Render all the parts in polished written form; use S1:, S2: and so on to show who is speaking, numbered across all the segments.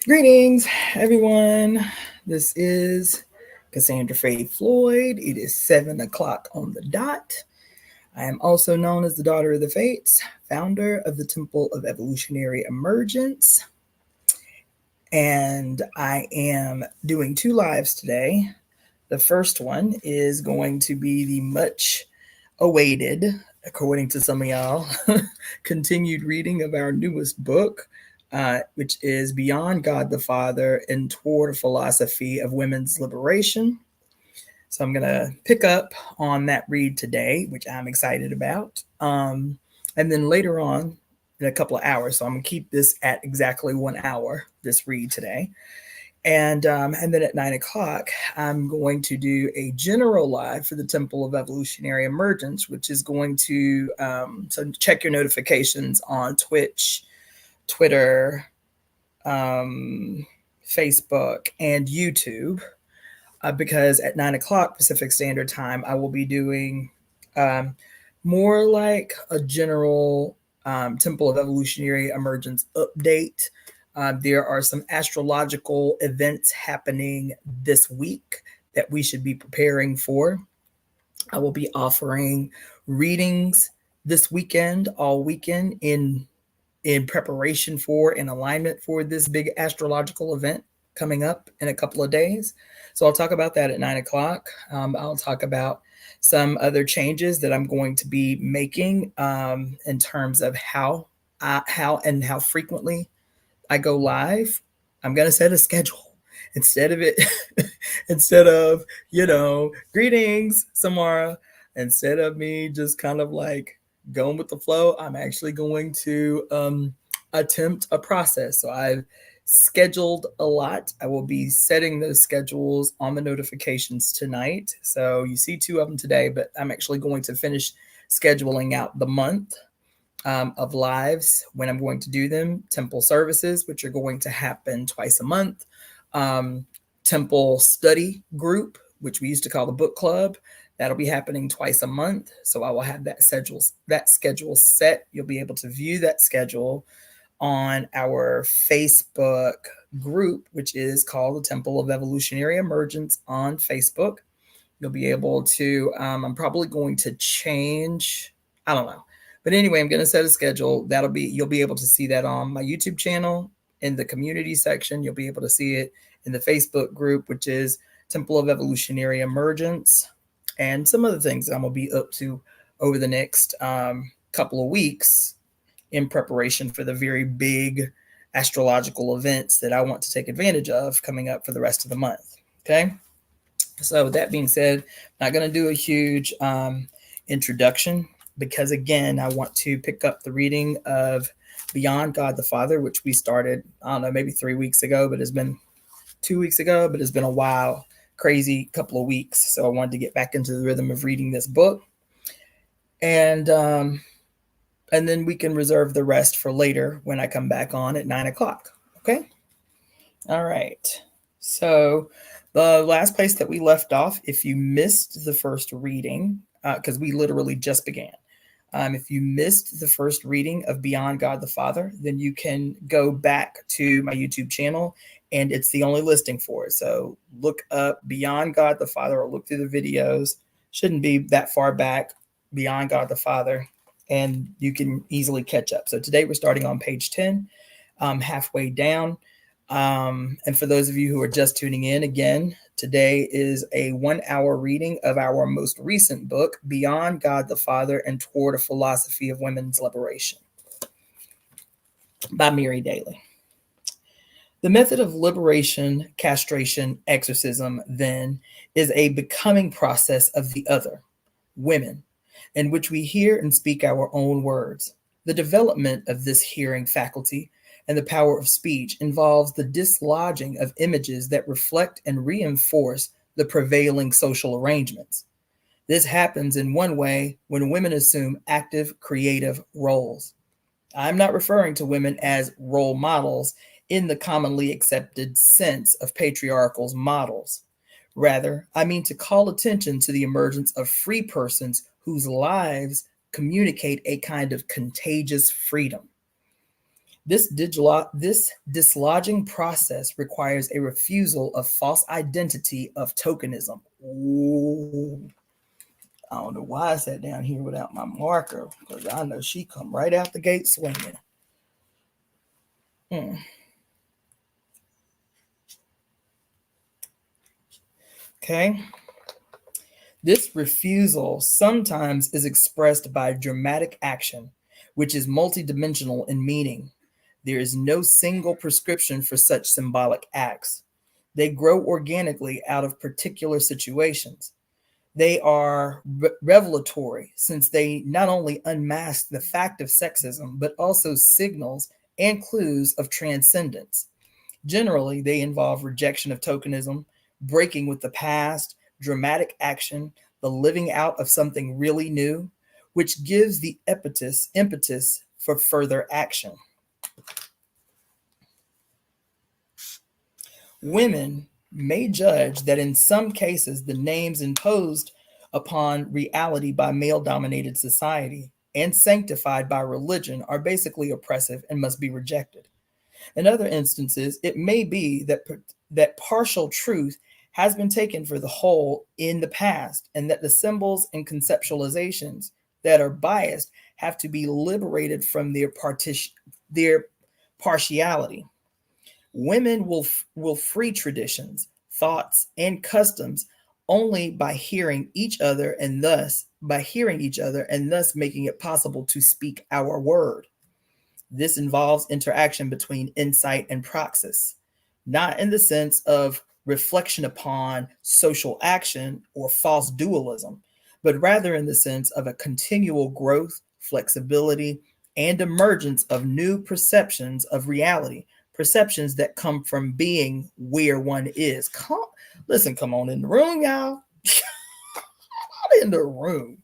S1: Greetings, everyone. This is Cassandra Faith Floyd. It is 7 o'clock on the dot. I am also known as the Daughter of the Fates, founder of the Temple of Evolutionary Emergence. And I am doing two lives today. The first one is going to be the much awaited, according to some of y'all, continued reading of our newest book, which is Beyond God the Father and Toward a Philosophy of Women's Liberation. So I'm going to pick up on that read today, which I'm excited about. And then later on, in a couple of hours, so I'm going to keep this at exactly 1 hour, this read today. And then at 9 o'clock, I'm going to do a general live for the Temple of Evolutionary Emergence, which is going to so check your notifications on Twitch, Twitter, Facebook, and YouTube, because at 9 o'clock Pacific Standard Time, I will be doing um, more like a general Temple of Evolutionary Emergence update. There are some astrological events happening this week that we should be preparing for. I will be offering readings this weekend, all weekend, in preparation for and alignment for this big astrological event coming up in a couple of days. So I'll talk about that at 9 o'clock. I'll talk about some other changes that I'm going to be making in terms of how frequently I go live. I'm gonna set a schedule instead of it, instead of greetings, Samara. Instead of me just kind of like going with the flow, I'm actually going to attempt a process. So I've scheduled a lot. I will be setting those schedules on the notifications tonight. So you see two of them today, but I'm actually going to finish scheduling out the month of lives when I'm going to do them, temple services, which are going to happen twice a month, um, temple study group, which we used to call the book club. That'll be happening twice a month. So I will have that schedule set. You'll be able to view that schedule on our Facebook group, which is called the Temple of Evolutionary Emergence on Facebook. You'll be able to, I'm probably going to change, I don't know. But anyway, I'm going to set a schedule. You'll be able to see that on my YouTube channel in the community section. You'll be able to see it in the Facebook group, which is Temple of Evolutionary Emergence, and some other things that I'm going to be up to over the next couple of weeks in preparation for the very big astrological events that I want to take advantage of coming up for the rest of the month. Okay. So, with that being said, I'm not going to do a huge introduction because, again, I want to pick up the reading of Beyond God the Father, which we started, I don't know, maybe 3 weeks ago, but it's been 2 weeks ago, but it's been a while, crazy couple of weeks. So, I wanted to get back into the rhythm of reading this book. And then we can reserve the rest for later when I come back on at 9 o'clock. Okay. All right. So, the last place that we left off, if you missed the first reading, because we literally just began, if you missed the first reading of Beyond God the Father, then you can go back to my YouTube channel, and it's the only listing for it. So look up Beyond God the Father, or look through the videos. Shouldn't be that far back, Beyond God the Father, and you can easily catch up. So today we're starting on page 10, halfway down. And for those of you who are just tuning in, again, today is a 1 hour reading of our most recent book, Beyond God the Father and Toward a Philosophy of Women's Liberation, by Mary Daly. The method of liberation, castration, exorcism, then, is a becoming process of the other, women, in which we hear and speak our own words. The development of this hearing faculty and the power of speech involves the dislodging of images that reflect and reinforce the prevailing social arrangements. This happens in one way when women assume active, creative roles. I'm not referring to women as role models in the commonly accepted sense of patriarchal models. Rather, I mean to call attention to the emergence of free persons whose lives communicate a kind of contagious freedom. This dislodging process requires a refusal of false identity of tokenism. Ooh, I don't know why I sat down here without my marker, because I know she come right out the gate swinging. Okay. This refusal sometimes is expressed by dramatic action, which is multidimensional in meaning. There is no single prescription for such symbolic acts. They grow organically out of particular situations. They are revelatory, since they not only unmask the fact of sexism, but also signals and clues of transcendence. Generally, they involve rejection of tokenism, breaking with the past, dramatic action, the living out of something really new, which gives the impetus for further action. Women may judge that in some cases the names imposed upon reality by male dominated society and sanctified by religion are basically oppressive and must be rejected. In other instances, it may be that partial truth has been taken for the whole in the past, and that the symbols and conceptualizations that are biased have to be liberated from their partiality. Women will free traditions, thoughts, and customs only by hearing each other, and thus making it possible to speak our word. This involves interaction between insight and praxis, not in the sense of reflection upon social action or false dualism, but rather in the sense of a continual growth, flexibility, and emergence of new perceptions of reality, perceptions that come from being where one is. Come on in the room, y'all. In the room.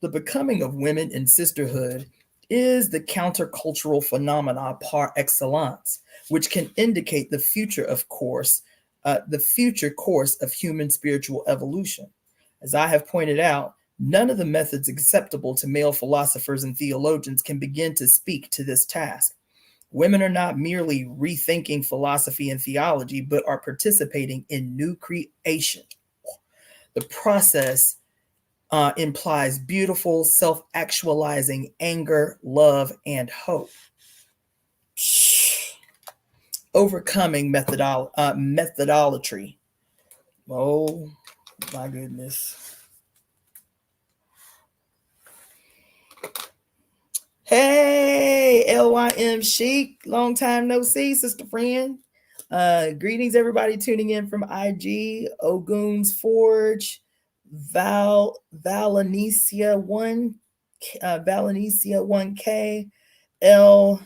S1: The becoming of women in sisterhood is the countercultural phenomena par excellence, which can indicate the future course of human spiritual evolution. As I have pointed out, none of the methods acceptable to male philosophers and theologians can begin to speak to this task. Women are not merely rethinking philosophy and theology, but are participating in new creation. The process implies beautiful, self-actualizing anger, love, and hope. Overcoming methodolatry. Oh, my goodness. Hey, LYM Chic. Long time no see, sister friend. Greetings, everybody tuning in from IG, Ogun's Forge, Valencia 1K, El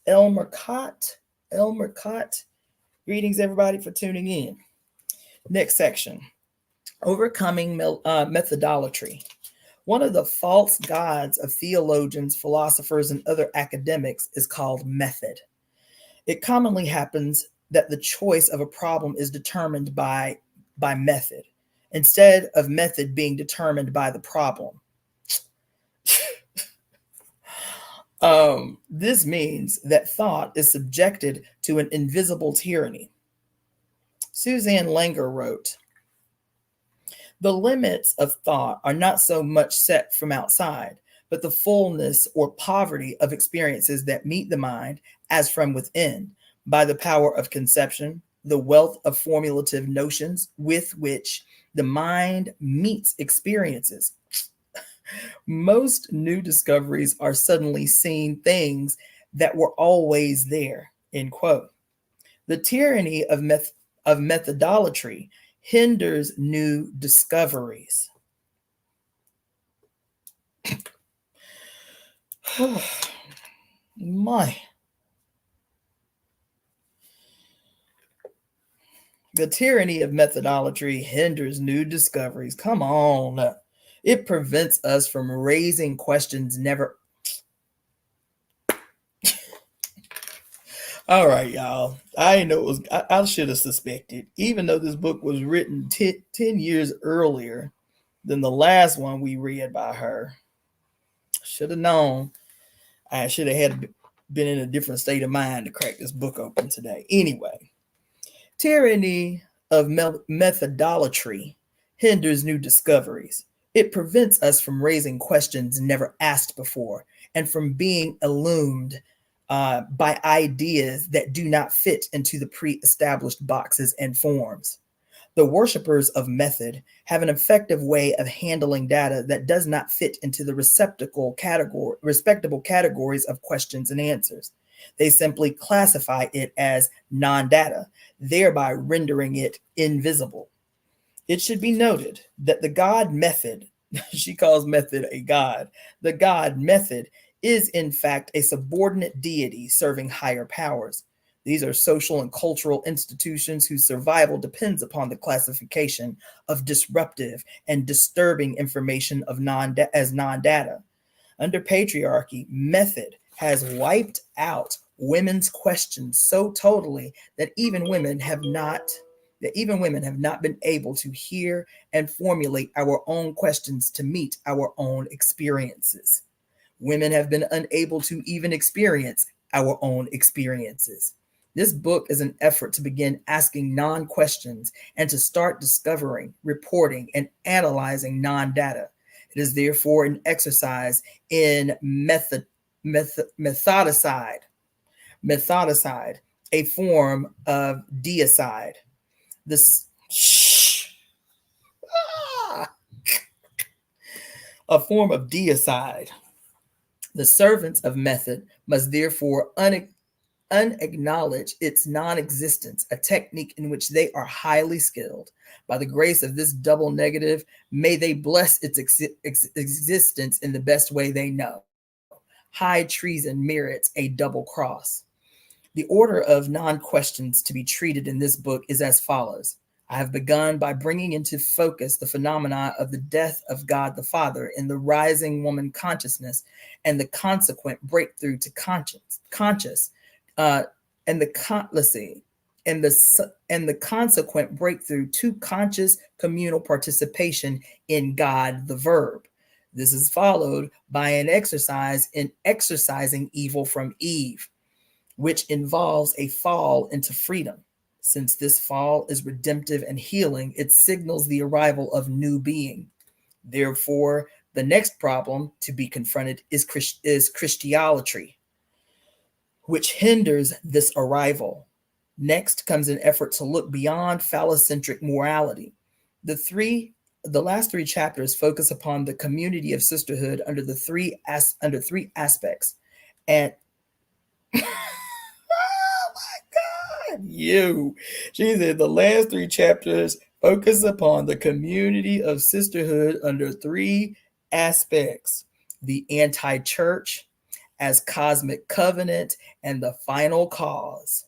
S1: Mercat. Greetings, everybody, for tuning in. Next section, overcoming methodolatry. One of the false gods of theologians, philosophers, and other academics is called method. It commonly happens that the choice of a problem is determined by method, instead of method being determined by the problem. This means that thought is subjected to an invisible tyranny. Suzanne Langer wrote, "The limits of thought are not so much set from outside, but the fullness or poverty of experiences that meet the mind as from within, by the power of conception, the wealth of formulative notions with which the mind meets experiences. Most new discoveries are suddenly seen things that were always there," end quote. The tyranny of methodolatry hinders new discoveries. My. The tyranny of methodolatry hinders new discoveries. Come on. It prevents us from raising questions never. All right, y'all. I know it was. I should have suspected, even though this book was written 10 years earlier than the last one we read by her. Should have known. I should have been in a different state of mind to crack this book open today. Anyway, tyranny of methodolatry hinders new discoveries. It prevents us from raising questions never asked before and from being illumined by ideas that do not fit into the pre-established boxes and forms. The worshippers of method have an effective way of handling data that does not fit into the respectable categories of questions and answers. They simply classify it as non-data, thereby rendering it invisible. It should be noted that the God method, she calls method a god, the God method is in fact a subordinate deity serving higher powers. These are social and cultural institutions whose survival depends upon the classification of disruptive and disturbing information as non-data. Under patriarchy, method has wiped out women's questions so totally that even women have not been able to hear and formulate our own questions to meet our own experiences. Women have been unable to even experience our own experiences. This book is an effort to begin asking non-questions and to start discovering, reporting, and analyzing non-data. It is therefore an exercise in methodicide, a form of deicide. This a form of deicide. The servants of method must therefore unacknowledge its non-existence, a technique in which they are highly skilled. By the grace of this double negative, may they bless its existence in the best way they know. High treason merits a double cross. The order of non-questions to be treated in this book is as follows. I have begun by bringing into focus the phenomena of the death of God the Father in the rising woman consciousness and the consequent breakthrough to consequent breakthrough to conscious communal participation in God the Verb. This is followed by an exercise in exorcising evil from Eve, which involves a fall into freedom. Since this fall is redemptive and healing, it signals the arrival of new being. Therefore, the next problem to be confronted is Christianity, which hinders this arrival. Next comes an effort to look beyond phallocentric morality. The last three chapters focus upon the community of sisterhood under three aspects. And she said the last three chapters focus upon the community of sisterhood under three aspects: the anti-church as cosmic covenant and the final cause.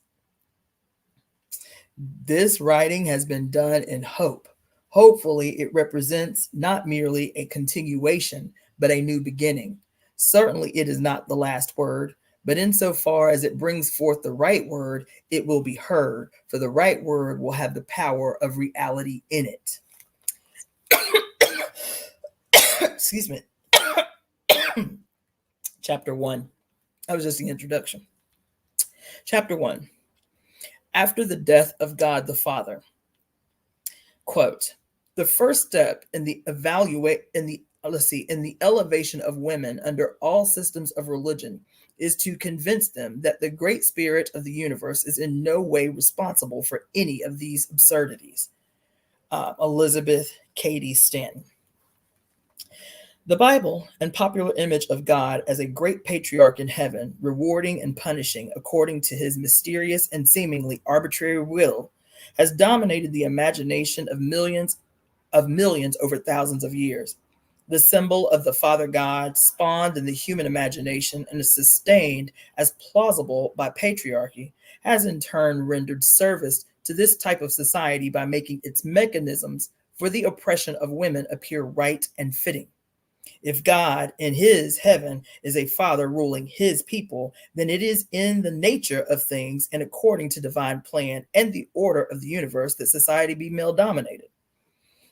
S1: This writing has been done in hope. Hopefully, it represents not merely a continuation, but a new beginning. Certainly, it is not the last word, but insofar as it brings forth the right word, it will be heard, for the right word will have the power of reality in it. Excuse me. Chapter 1. That was just the introduction. Chapter 1. After the death of God the Father. Quote, the first step in the elevation of women under all systems of religion is to convince them that the great spirit of the universe is in no way responsible for any of these absurdities. Elizabeth Cady Stanton. The Bible and popular image of God as a great patriarch in heaven, rewarding and punishing according to his mysterious and seemingly arbitrary will, has dominated the imagination of millions over thousands of years. The symbol of the Father God spawned in the human imagination and is sustained as plausible by patriarchy, has in turn rendered service to this type of society by making its mechanisms for the oppression of women appear right and fitting. If God in his heaven is a father ruling his people, then it is in the nature of things and according to divine plan and the order of the universe that society be male dominated.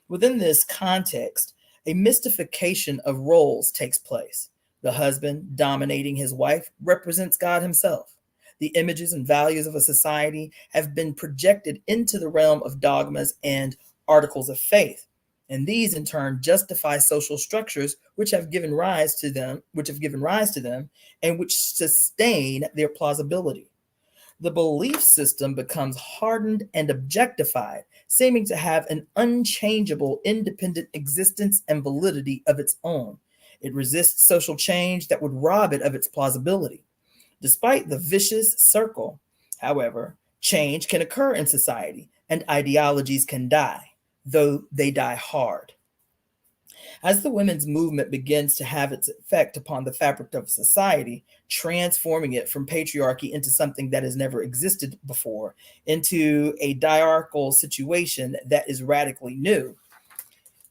S1: Within this context, a mystification of roles takes place. The husband dominating his wife represents God himself. The images and values of a society have been projected into the realm of dogmas and articles of faith, and these in turn justify social structures which have given rise to them, and which sustain their plausibility. The belief system becomes hardened and objectified, seeming to have an unchangeable, independent existence and validity of its own. It resists social change that would rob it of its plausibility. Despite the vicious circle, however, change can occur in society and ideologies can die, though they die hard. As the women's movement begins to have its effect upon the fabric of society, transforming it from patriarchy into something that has never existed before, into a diarchal situation that is radically new,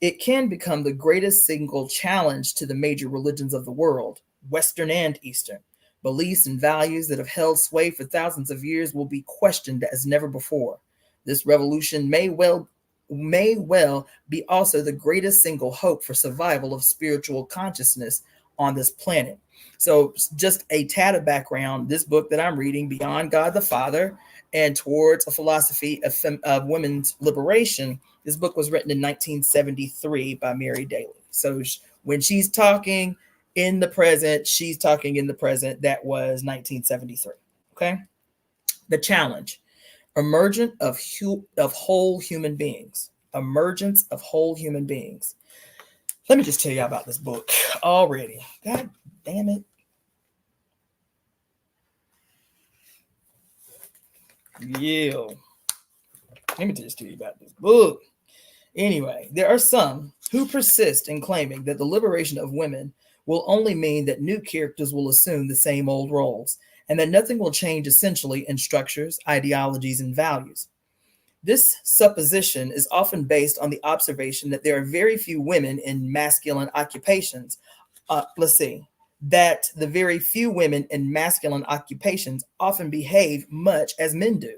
S1: it can become the greatest single challenge to the major religions of the world, Western and Eastern. Beliefs and values that have held sway for thousands of years will be questioned as never before. This revolution may well be also the greatest single hope for survival of spiritual consciousness on this planet. So, just a tad of background, this book that I'm reading, Beyond God the Father and Towards a Philosophy of Women's Liberation, this book was written in 1973 by Mary Daly. So when she's talking in the present, she's talking in the present. That was 1973. Okay. The challenge: emergence of whole human beings. Emergence of whole human beings. Let me just tell you about this book already. God damn it. Yeah. Let me just tell you about this book. Anyway, there are some who persist in claiming that the liberation of women will only mean that new characters will assume the same old roles, and that nothing will change essentially in structures, ideologies, and values. This supposition is often based on the observation that there are very few women in masculine occupations. That the very few women in masculine occupations often behave much as men do.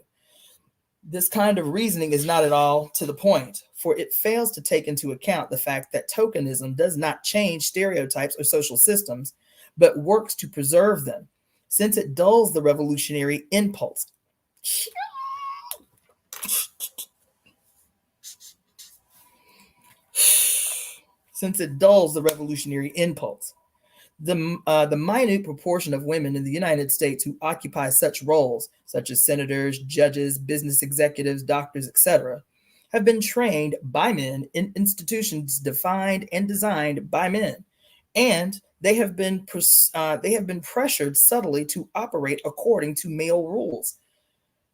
S1: This kind of reasoning is not at all to the point, for it fails to take into account the fact that tokenism does not change stereotypes or social systems, but works to preserve them, since it dulls the revolutionary impulse. Since it dulls the revolutionary impulse. The minute proportion of women in the United States who occupy such roles, such as senators, judges, business executives, doctors, etc., have been trained by men in institutions defined and designed by men, and they have been pressured subtly to operate according to male rules.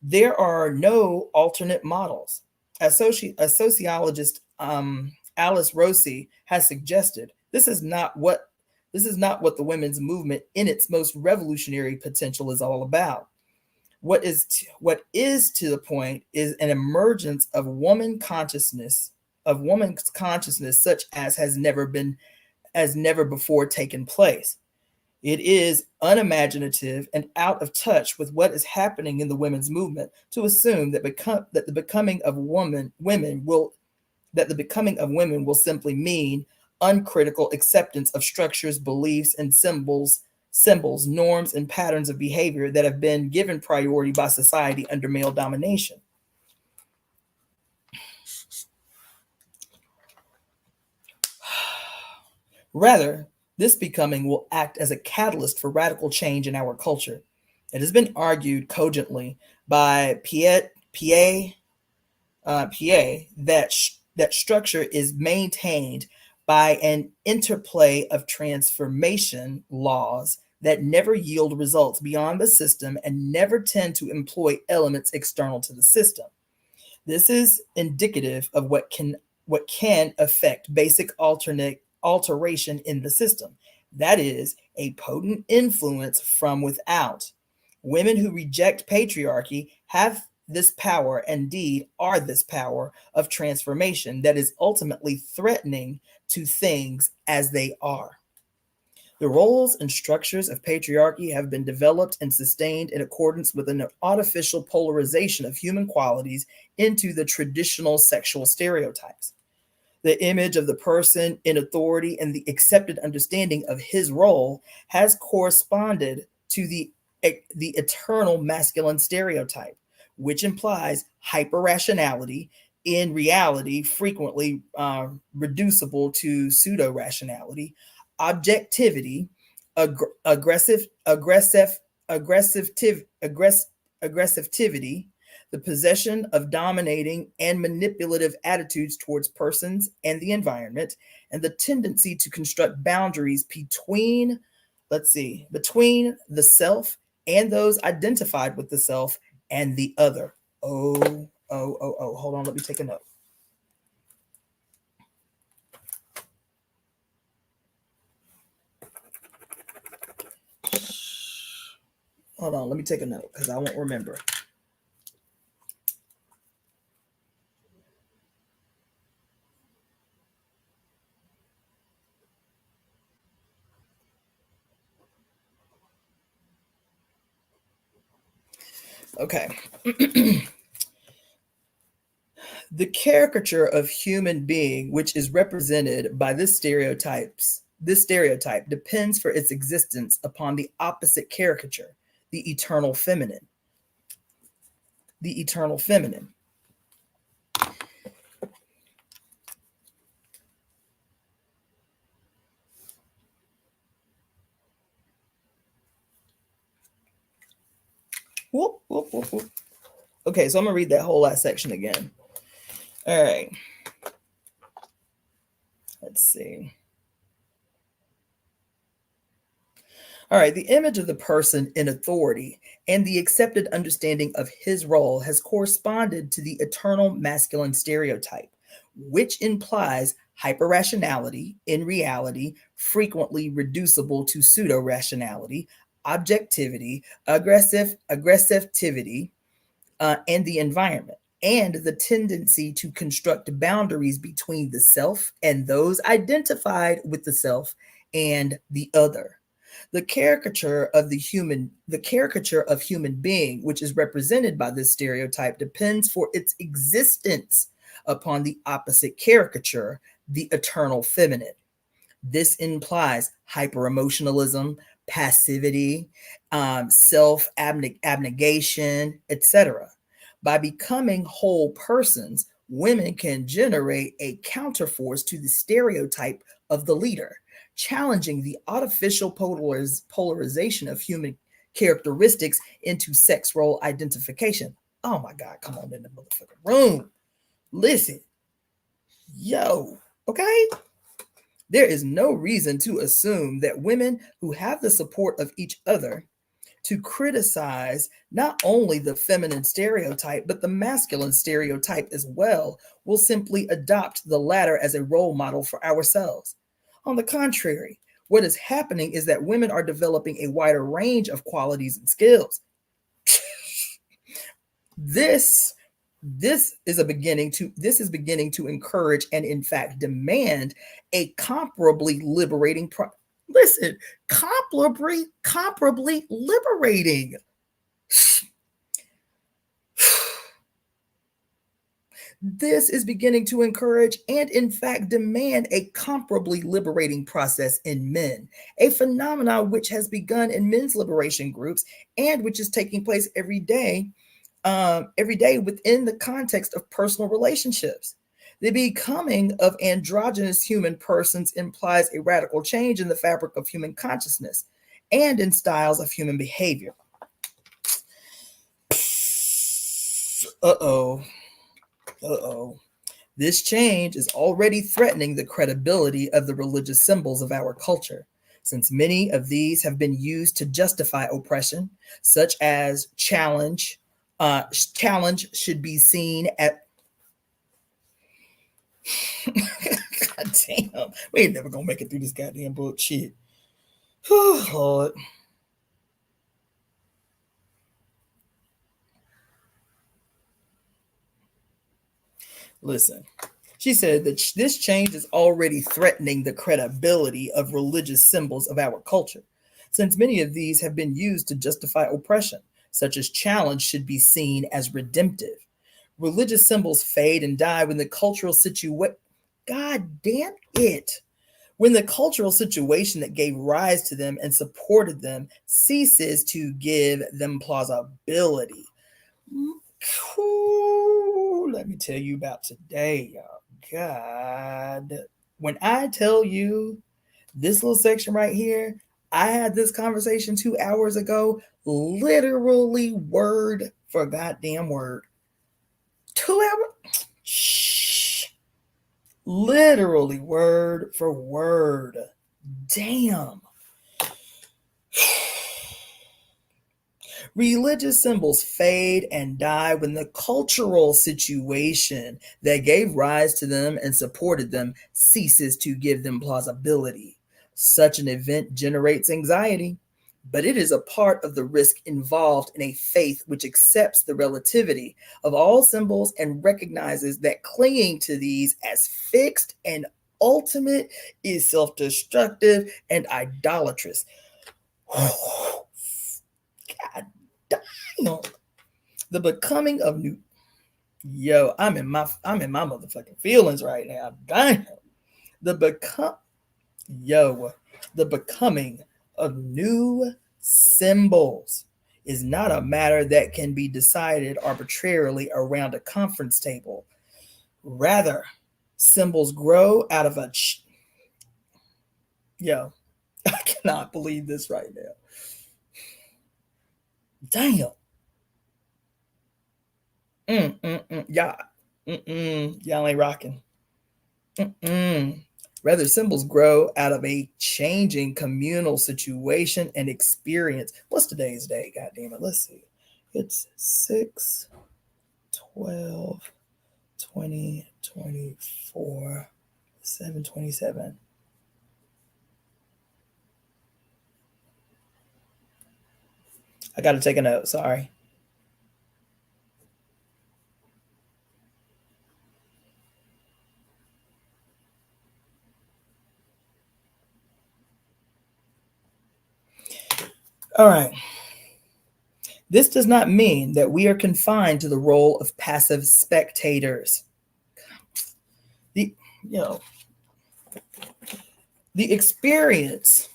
S1: There are no alternate models. A sociologist, Alice Rossi, has suggested this is not what the women's movement in its most revolutionary potential is all about. What is to the point is an emergence of woman's consciousness such as has never before taken place. It is unimaginative and out of touch with what is happening in the women's movement to assume that the becoming of women will simply mean uncritical acceptance of structures, beliefs, and symbols, norms, and patterns of behavior that have been given priority by society under male domination. Rather, this becoming will act as a catalyst for radical change in our culture. It has been argued cogently by that structure is maintained by an interplay of transformation laws that never yield results beyond the system and never tend to employ elements external to the system. This is indicative of what can affect basic alteration in the system. That is a potent influence from without. Women who reject patriarchy have this power, indeed, are this power of transformation that is ultimately threatening to things as they are. The roles and structures of patriarchy have been developed and sustained in accordance with an artificial polarization of human qualities into the traditional sexual stereotypes. The image of the person in authority and the accepted understanding of his role has corresponded to the eternal masculine stereotype, which implies hyper-rationality, in reality frequently reducible to pseudo-rationality, objectivity, aggressive, aggressivity, the possession of dominating and manipulative attitudes towards persons and the environment, and the tendency to construct boundaries between the self and those identified with the self and the other. Oh, hold on, let me take a note. Hold on, let me take a note because I won't remember. Okay. The caricature of human being, which is represented by this stereotype depends for its existence upon the opposite caricature, the eternal feminine. The eternal feminine. Whoop, whoop, whoop, whoop. Okay, so I'm going to read that whole last section again. All right. Let's see. All right, the image of the person in authority and the accepted understanding of his role has corresponded to the eternal masculine stereotype, which implies hyperrationality, in reality, frequently reducible to pseudo-rationality, objectivity, aggressivity, and the environment, and the tendency to construct boundaries between the self and those identified with the self and the other. The caricature of human being, which is represented by this stereotype, depends for its existence upon the opposite caricature, the eternal feminine. This implies hyper-emotionalism, passivity, self-abnegation, etc. By becoming whole persons, women can generate a counterforce to the stereotype of the leader, challenging the artificial polarization of human characteristics into sex role identification. Oh my God, come on in the motherfucking room. Listen, yo, okay? There is no reason to assume that women who have the support of each other to criticize not only the feminine stereotype, but the masculine stereotype as well, will simply adopt the latter as a role model for ourselves. On the contrary, what is happening is that women are developing a wider range of qualities and skills. This is beginning to encourage and in fact demand a comparably liberating comparably liberating. This is beginning to encourage and in fact demand a comparably liberating process in men, a phenomenon which has begun in men's liberation groups and which is taking place every day within the context of personal relationships. The becoming of androgynous human persons implies a radical change in the fabric of human consciousness and in styles of human behavior. Uh-oh. This change is already threatening the credibility of the religious symbols of our culture, since many of these have been used to justify oppression, such as challenge should be seen at God damn, we ain't never gonna make it through this goddamn book. Shit. Oh, Lord. Listen, she said that this change is already threatening the credibility of religious symbols of our culture, since many of these have been used to justify oppression, such as challenge should be seen as redemptive. Religious symbols fade and die when the cultural situation. God damn it. When the cultural situation that gave rise to them and supported them ceases to give them plausibility. Ooh, let me tell you about today, y'all. God. When I tell you this little section right here, I had this conversation 2 hours ago, literally word for goddamn word. 2 hours? Shh. Literally word for word. Damn. Religious symbols fade and die when the cultural situation that gave rise to them and supported them ceases to give them plausibility. Such an event generates anxiety, but it is a part of the risk involved in a faith which accepts the relativity of all symbols and recognizes that clinging to these as fixed and ultimate is self destructive and idolatrous. God damn. The becoming of new. Yo, I'm in my motherfucking feelings right now. Damn. The become yo, the becoming of new symbols is not a matter that can be decided arbitrarily around a conference table. Rather, symbols grow out of yo, I cannot believe this right now. Damn. Y'all, y'all ain't rocking. Rather, symbols grow out of a changing communal situation and experience. What's today's day? God damn it. Let's see. It's 6 12 2024 727. I got to take a note. Sorry. All right. This does not mean that we are confined to the role of passive spectators. The you know, the experience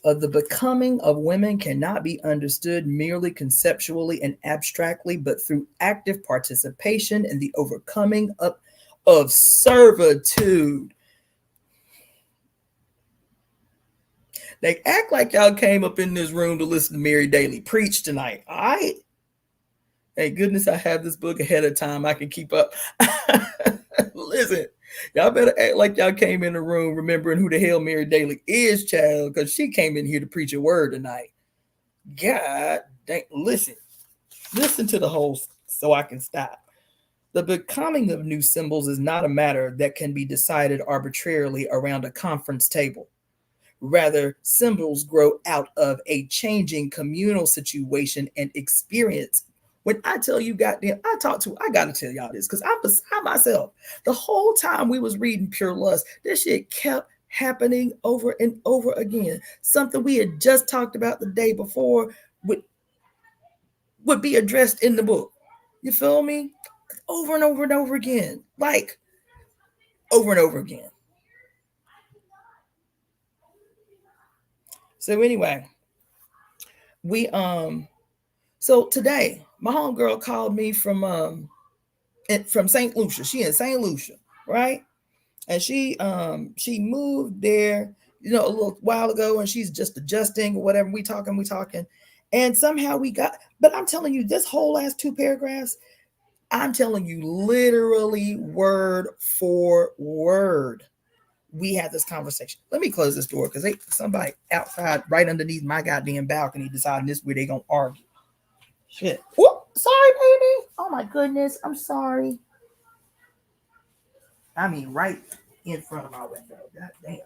S1: of the becoming of women cannot be understood merely conceptually and abstractly, but through active participation in the overcoming of servitude. They act like y'all came up in this room to listen to Mary Daly preach tonight. All right. Thank goodness I have this book ahead of time. I can keep up. Listen, y'all better act like y'all came in the room remembering who the hell Mary Daly is, child, because she came in here to preach a word tonight. God dang, listen to the whole so I can stop. The becoming of new symbols is not a matter that can be decided arbitrarily around a conference table. Rather, symbols grow out of a changing communal situation and experience. When I tell you, goddamn, I gotta tell y'all this because I'm beside myself. The whole time we was reading Pure Lust, this shit kept happening over and over again. Something we had just talked about the day before would be addressed in the book. You feel me? Over and over and over again. Like over and over again. So anyway, we so today my homegirl called me from St. Lucia. She in St. Lucia, right? And she moved there, a little while ago, and she's just adjusting or whatever. We talking. And somehow we got, but I'm telling you, this whole last 2 paragraphs, I'm telling you, literally word for word, we had this conversation. Let me close this door because somebody outside right underneath my goddamn balcony deciding this where they gonna argue. Shit. Whoop, sorry, baby. Oh my goodness. I'm sorry. I mean, right in front of my window. God damn.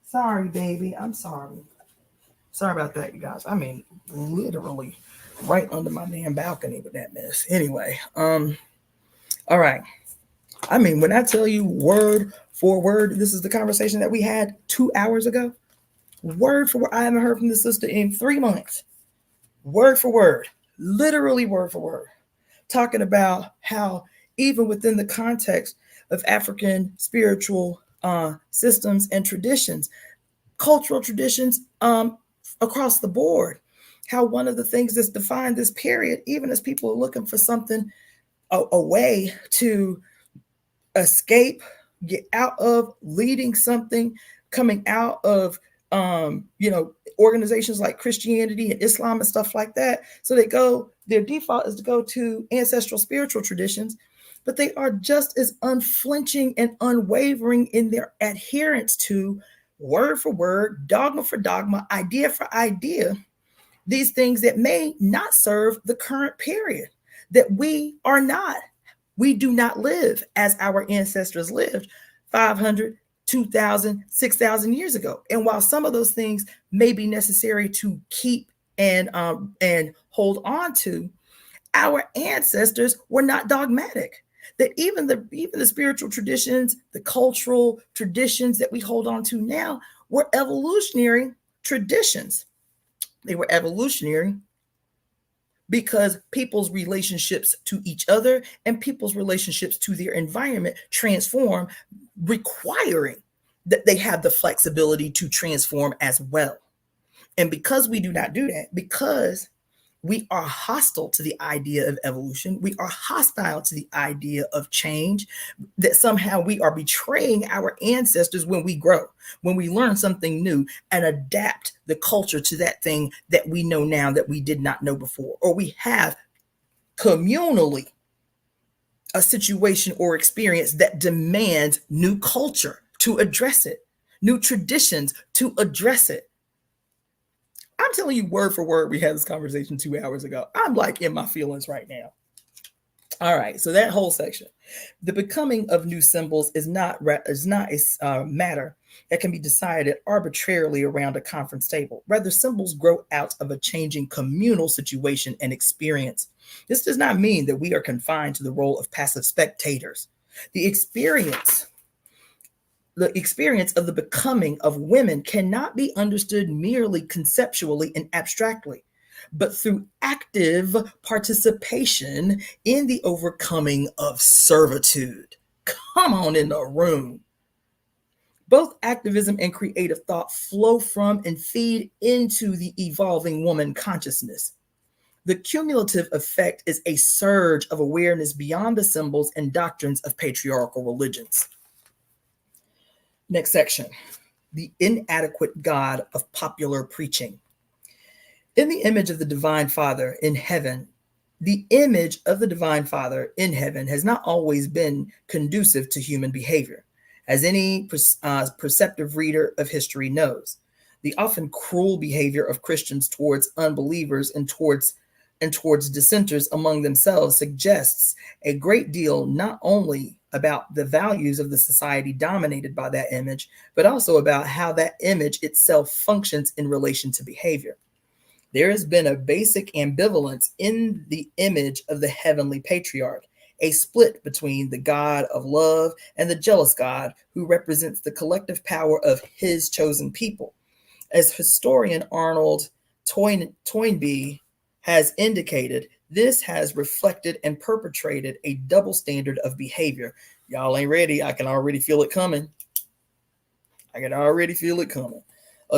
S1: Sorry, baby. I'm sorry. Sorry about that, you guys. I mean, literally. right under my damn balcony with that mess. Anyway, all right. I mean, when I tell you word for word, this is the conversation that we had 2 hours ago. Word for word. I haven't heard from this sister in 3 months. Word for word, literally word for word, talking about how even within the context of African spiritual systems and traditions, cultural traditions across the board, how one of the things that's defined this period, even as people are looking for something, a way to escape, get out of, leading something, coming out of organizations like Christianity and Islam and stuff like that. So their default is to go to ancestral spiritual traditions, but they are just as unflinching and unwavering in their adherence to word for word, dogma for dogma, idea for idea, these things that may not serve the current period, that we do not live as our ancestors lived 500, 2,000, 6,000 years ago. And while some of those things may be necessary to keep and hold on to, our ancestors were not dogmatic. That even the spiritual traditions, the cultural traditions that we hold on to now were evolutionary traditions. They were evolutionary because people's relationships to each other and people's relationships to their environment transform, requiring that they have the flexibility to transform as well. And because we do not do that, because we are hostile to the idea of evolution, we are hostile to the idea of change, that somehow we are betraying our ancestors when we grow, when we learn something new and adapt the culture to that thing that we know now that we did not know before, or we have communally a situation or experience that demands new culture to address it, new traditions to address it. I'm telling you word for word, we had this conversation 2 hours ago. I'm like in my feelings right now. All right, so that whole section, the becoming of new symbols is not a matter that can be decided arbitrarily around a conference table. Rather, symbols grow out of a changing communal situation and experience. This does not mean that we are confined to the role of passive spectators. The experience of the becoming of women cannot be understood merely conceptually and abstractly, but through active participation in the overcoming of servitude. Come on in the room. Both activism and creative thought flow from and feed into the evolving woman consciousness. The cumulative effect is a surge of awareness beyond the symbols and doctrines of patriarchal religions. Next section, the inadequate God of popular preaching. In the image of the Divine Father in heaven, the image of the Divine Father in heaven has not always been conducive to human behavior, as any perceptive reader of history knows. The often cruel behavior of Christians towards unbelievers and towards dissenters among themselves suggests a great deal not only about the values of the society dominated by that image, but also about how that image itself functions in relation to behavior. There has been a basic ambivalence in the image of the heavenly patriarch, a split between the God of love and the jealous God who represents the collective power of his chosen people. As historian Arnold Toynbee has indicated, this has reflected and perpetrated a double standard of behavior. Y'all ain't ready. I can already feel it coming. A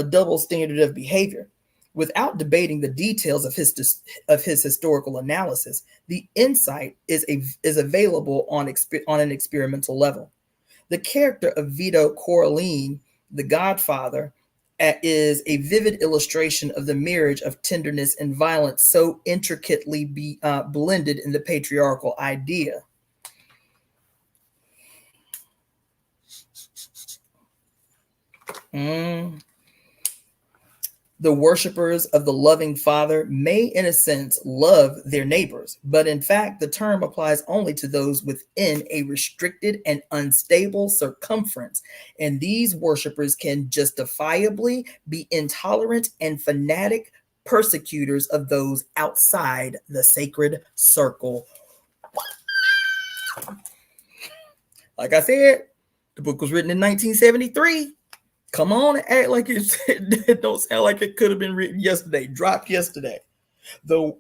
S1: double standard of behavior. Without debating the details of his historical analysis, the insight is available on an experimental level. The character of Vito Corleone, the Godfather, is a vivid illustration of the marriage of tenderness and violence so intricately blended in the patriarchal idea. The worshippers of the loving Father may, in a sense, love their neighbors, but in fact, the term applies only to those within a restricted and unstable circumference. And these worshippers can justifiably be intolerant and fanatic persecutors of those outside the sacred circle. Like I said, the book was written in 1973. Come on and act like it don't sound like it could have been written yesterday, dropped yesterday. The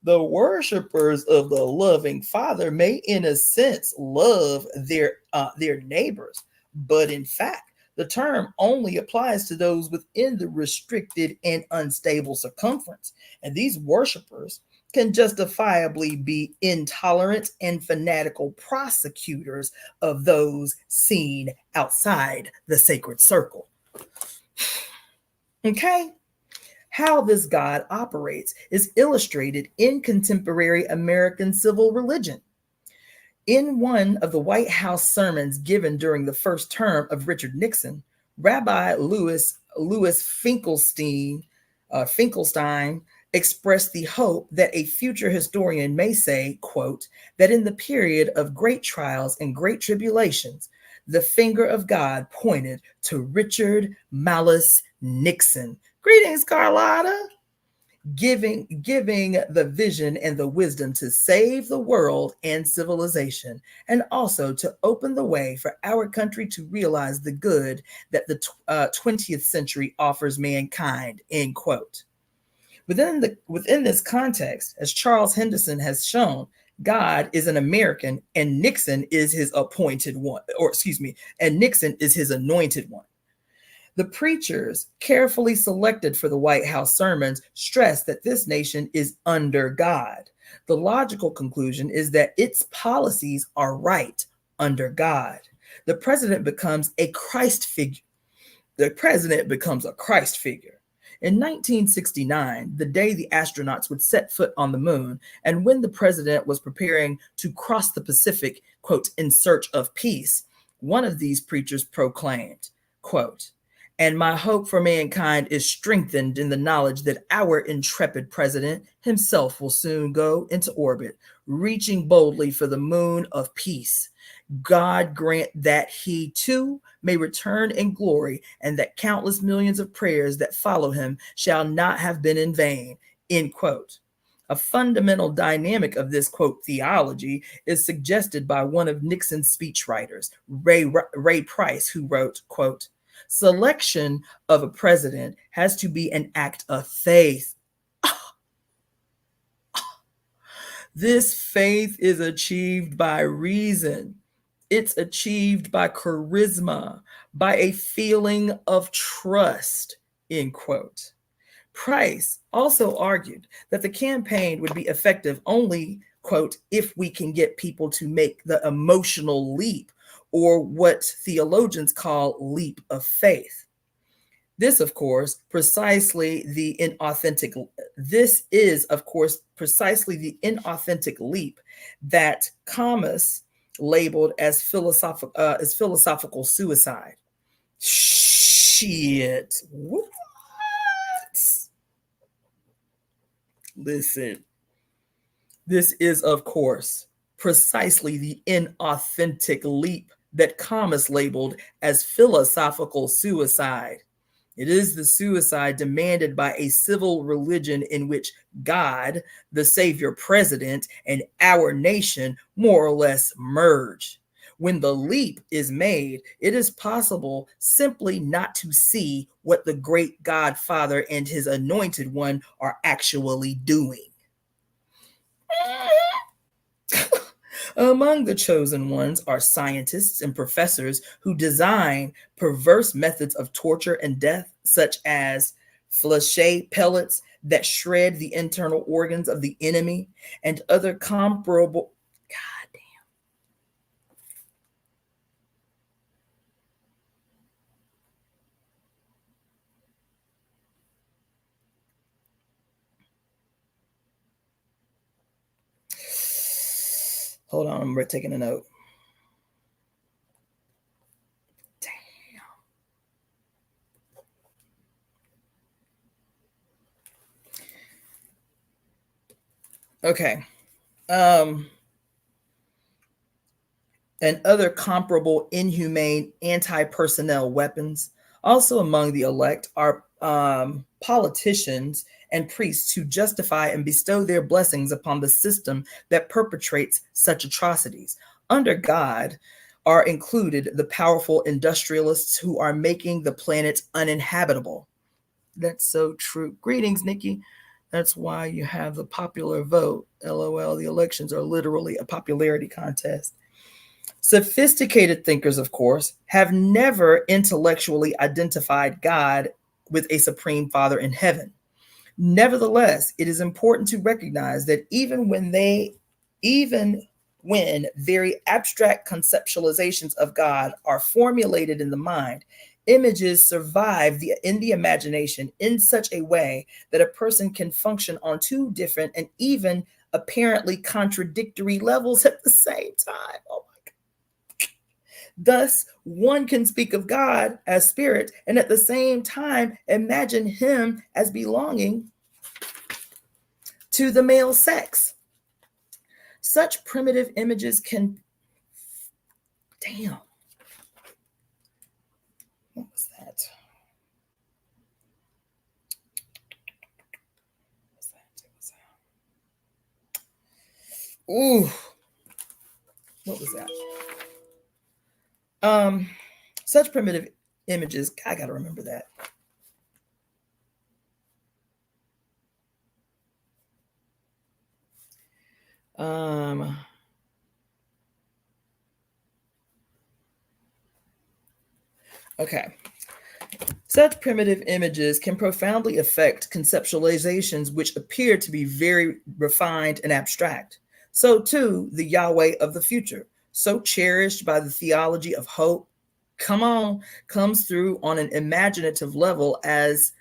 S1: worshipers of the loving Father may, in a sense, love their neighbors, but in fact, the term only applies to those within the restricted and unstable circumference. And these worshipers can justifiably be intolerant and fanatical prosecutors of those seen outside the sacred circle. Okay? How this God operates is illustrated in contemporary American civil religion. In one of the White House sermons given during the first term of Richard Nixon, Rabbi Louis Finkelstein expressed the hope that a future historian may say, quote, that in the period of great trials and great tribulations, the finger of God pointed to Richard Malice Nixon. Greetings, Carlotta. Giving the vision and the wisdom to save the world and civilization, and also to open the way for our country to realize the good that the 20th century offers mankind, end quote. Within this context, as Charles Henderson has shown, God is an American and Nixon is his appointed one, and Nixon is his anointed one. The preachers carefully selected for the White House sermons stress that this nation is under God. The logical conclusion is that its policies are right under God. The president becomes a Christ figure. In 1969, the day the astronauts would set foot on the moon, and when the president was preparing to cross the Pacific, quote, in search of peace, one of these preachers proclaimed, quote, and my hope for mankind is strengthened in the knowledge that our intrepid president himself will soon go into orbit, reaching boldly for the moon of peace. God grant that he too may return in glory, and that countless millions of prayers that follow him shall not have been in vain, end quote. A fundamental dynamic of this, quote, theology is suggested by one of Nixon's speechwriters, Ray Price, who wrote, quote, selection of a president has to be an act of faith. This faith is achieved by reason. It's achieved by charisma, by a feeling of trust, end quote. Price also argued that the campaign would be effective only, quote, if we can get people to make the emotional leap, or what theologians call leap of faith. This is, of course, precisely the inauthentic leap that Camus labeled as philosophical suicide. Shit. What? Listen. This is, of course, precisely the inauthentic leap that Camus labeled as philosophical suicide. It is the suicide demanded by a civil religion in which God, the Savior President, and our nation more or less merge. When the leap is made, it is possible simply not to see what the great Godfather and his anointed one are actually doing. Among the chosen ones are scientists and professors who design perverse methods of torture and death, such as flèche pellets that shred the internal organs of the enemy, and other comparable. God damn. Hold on, I'm taking a note. Okay. And other comparable inhumane anti-personnel weapons. Also among the elect are politicians and priests to justify and bestow their blessings upon the system that perpetrates such atrocities. Under God are included the powerful industrialists who are making the planet uninhabitable. That's so true. Greetings, Nikki. That's why you have the popular vote. LOL, the elections are literally a popularity contest. Sophisticated thinkers, of course, have never intellectually identified God with a supreme father in heaven. Nevertheless, it is important to recognize that even when very abstract conceptualizations of God are formulated in the mind, images survive in the imagination in such a way that a person can function on two different and even apparently contradictory levels at the same time. Oh my God. Thus, one can speak of God as spirit and at the same time imagine him as belonging to the male sex. Such primitive images can, damn, what was that? Ooh, what was that? Such primitive images, I gotta remember that. Okay. Such primitive images can profoundly affect conceptualizations which appear to be very refined and abstract. So too, the Yahweh of the future, so cherished by the theology of hope, comes through on an imaginative level as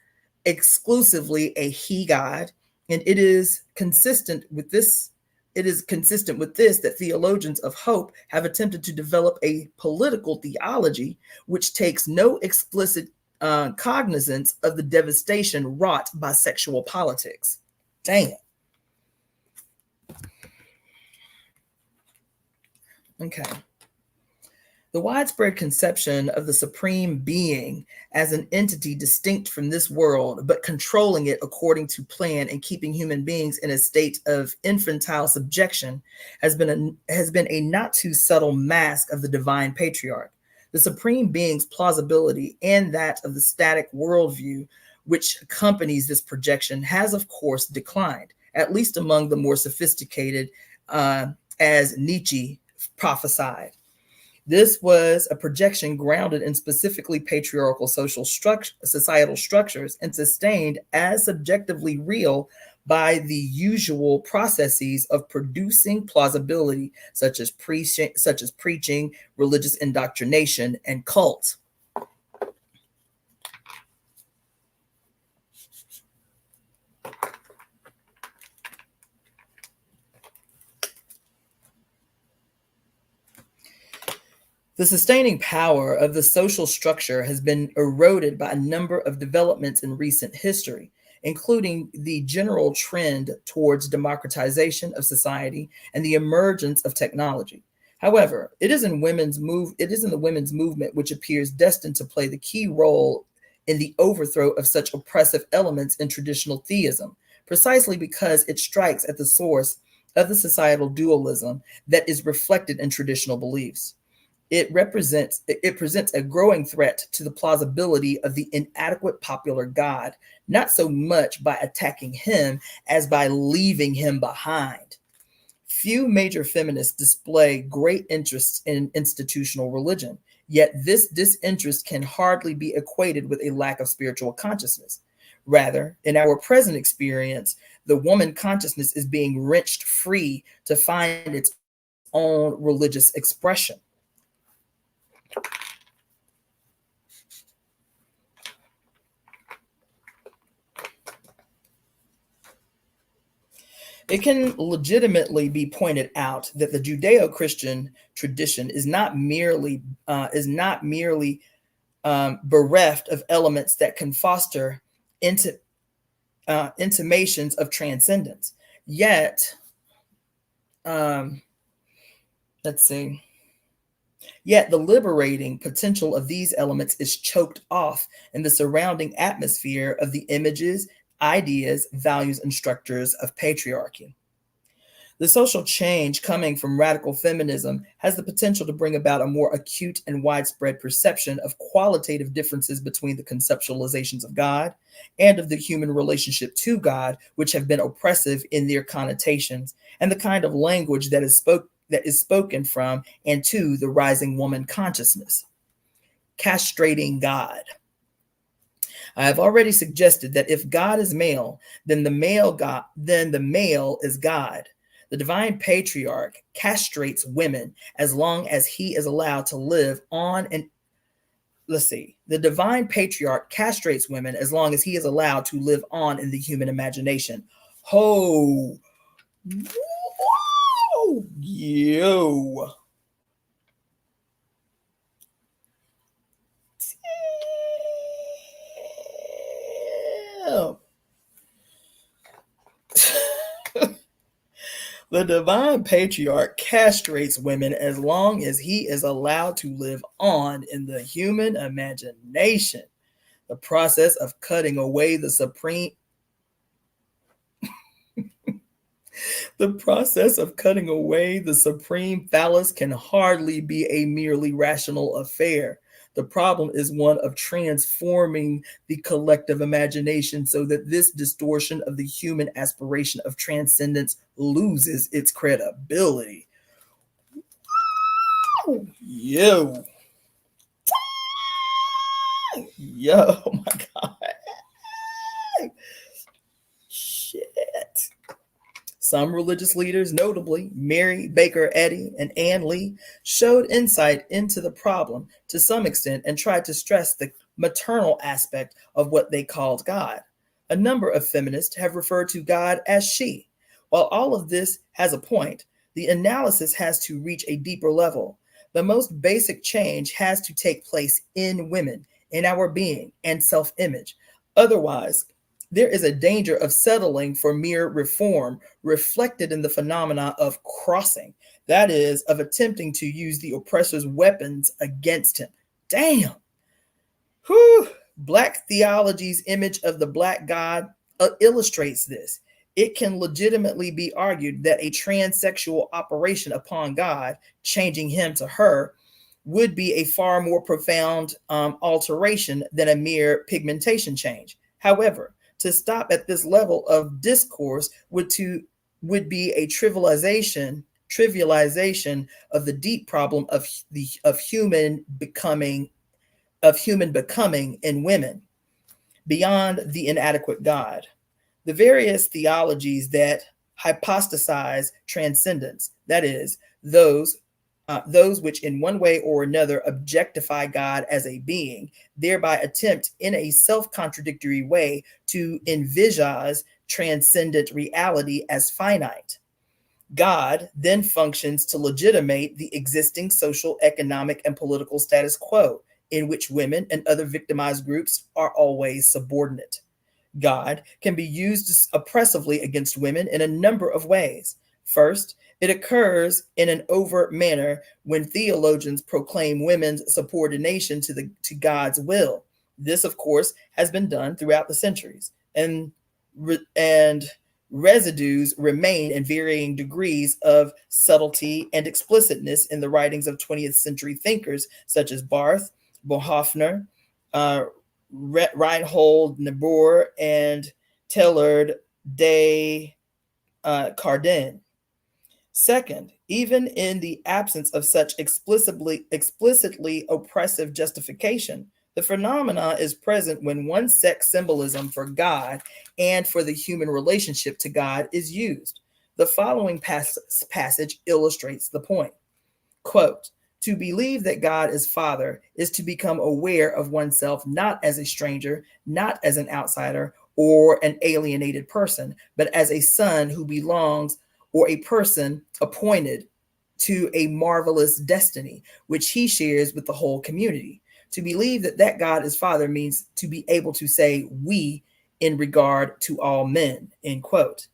S1: exclusively a he God, and it is consistent with this. It is consistent with this that theologians of hope have attempted to develop a political theology which takes no explicit cognizance of the devastation wrought by sexual politics. Dang it. Okay. The widespread conception of the supreme being as an entity distinct from this world, but controlling it according to plan and keeping human beings in a state of infantile subjection has been a not too subtle mask of the divine patriarch. The supreme being's plausibility and that of the static worldview which accompanies this projection has, of course, declined, at least among the more sophisticated, as Nietzsche prophesied. This was a projection grounded in specifically patriarchal societal structures and sustained as subjectively real by the usual processes of producing plausibility, such as preaching, religious indoctrination, and cult. The sustaining power of the social structure has been eroded by a number of developments in recent history, including the general trend towards democratization of society and the emergence of technology. However, it is in the women's movement which appears destined to play the key role in the overthrow of such oppressive elements in traditional theism, precisely because it strikes at the source of the societal dualism that is reflected in traditional beliefs. It presents a growing threat to the plausibility of the inadequate popular God, not so much by attacking him as by leaving him behind. Few major feminists display great interest in institutional religion, yet this disinterest can hardly be equated with a lack of spiritual consciousness. Rather, in our present experience, the woman consciousness is being wrenched free to find its own religious expression. It can legitimately be pointed out that the Judeo-Christian tradition is not merely bereft of elements that can foster intimations of transcendence. Yet, let's see. Yet the liberating potential of these elements is choked off in the surrounding atmosphere of the images, ideas, values, and structures of patriarchy. The social change coming from radical feminism has the potential to bring about a more acute and widespread perception of qualitative differences between the conceptualizations of God and of the human relationship to God, which have been oppressive in their connotations, and the kind of language that is spoken from and to the rising woman consciousness. Castrating God. I have already suggested that if God is male, then the male is God. The divine patriarch castrates women as long as he is allowed to live on and the divine patriarch castrates women as long as he is allowed to live on in the human imagination. Ho, whoa, yo. The divine patriarch castrates women as long as he is allowed to live on in the human imagination. The process of cutting away the supreme phallus can hardly be a merely rational affair. The problem is one of transforming the collective imagination so that this distortion of the human aspiration of transcendence loses its credibility. Yo. Yo, oh my God. Shit. Some religious leaders, notably Mary Baker Eddy and Ann Lee, showed insight into the problem to some extent and tried to stress the maternal aspect of what they called God. A number of feminists have referred to God as she. While all of this has a point, the analysis has to reach a deeper level. The most basic change has to take place in women, in our being and self-image. Otherwise, there is a danger of settling for mere reform reflected in the phenomena of crossing, that is, of attempting to use the oppressor's weapons against him. Damn. Whew. Black theology's image of the Black God illustrates this. It can legitimately be argued that a transsexual operation upon God, changing him to her, would be a far more profound alteration than a mere pigmentation change. However, to stop at this level of discourse would be a trivialization of the deep problem of human becoming in women beyond the inadequate God. The various theologies that hypostasize transcendence, that is, those which in one way or another objectify God as a being, thereby attempt in a self-contradictory way to envisage transcendent reality as finite. God then functions to legitimate the existing social, economic, and political status quo, in which women and other victimized groups are always subordinate. God can be used oppressively against women in a number of ways. First, it occurs in an overt manner when theologians proclaim women's subordination to God's will. This, of course, has been done throughout the centuries, and residues remain in varying degrees of subtlety and explicitness in the writings of 20th century thinkers such as Barth, Bonhoeffer, Reinhold Niebuhr, and Teilhard de Chardin. Second, even in the absence of such explicitly oppressive justification, the phenomena is present when one sex symbolism for God and for the human relationship to God is used. The following passage illustrates the point. Quote, "To believe that God is Father is to become aware of oneself not as a stranger, not as an outsider or an alienated person, but as a son who belongs or a person appointed to a marvelous destiny, which he shares with the whole community. To believe that God is Father means to be able to say we in regard to all men," end quote.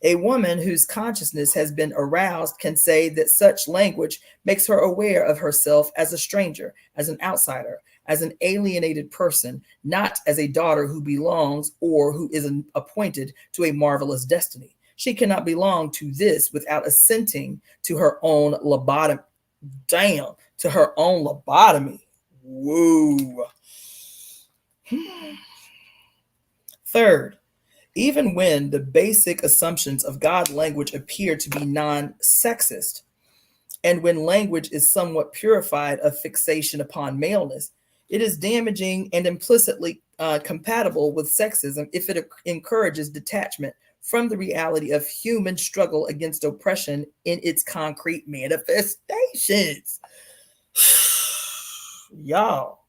S1: A woman whose consciousness has been aroused can say that such language makes her aware of herself as a stranger, as an outsider, as an alienated person, not as a daughter who belongs or who is appointed to a marvelous destiny. She cannot belong to this without assenting to her own lobotomy. Damn, to her own lobotomy. Whoa. Third, even when the basic assumptions of God language appear to be non-sexist, and when language is somewhat purified of fixation upon maleness, it is damaging and implicitly compatible with sexism if it encourages detachment from the reality of human struggle against oppression in its concrete manifestations. Y'all,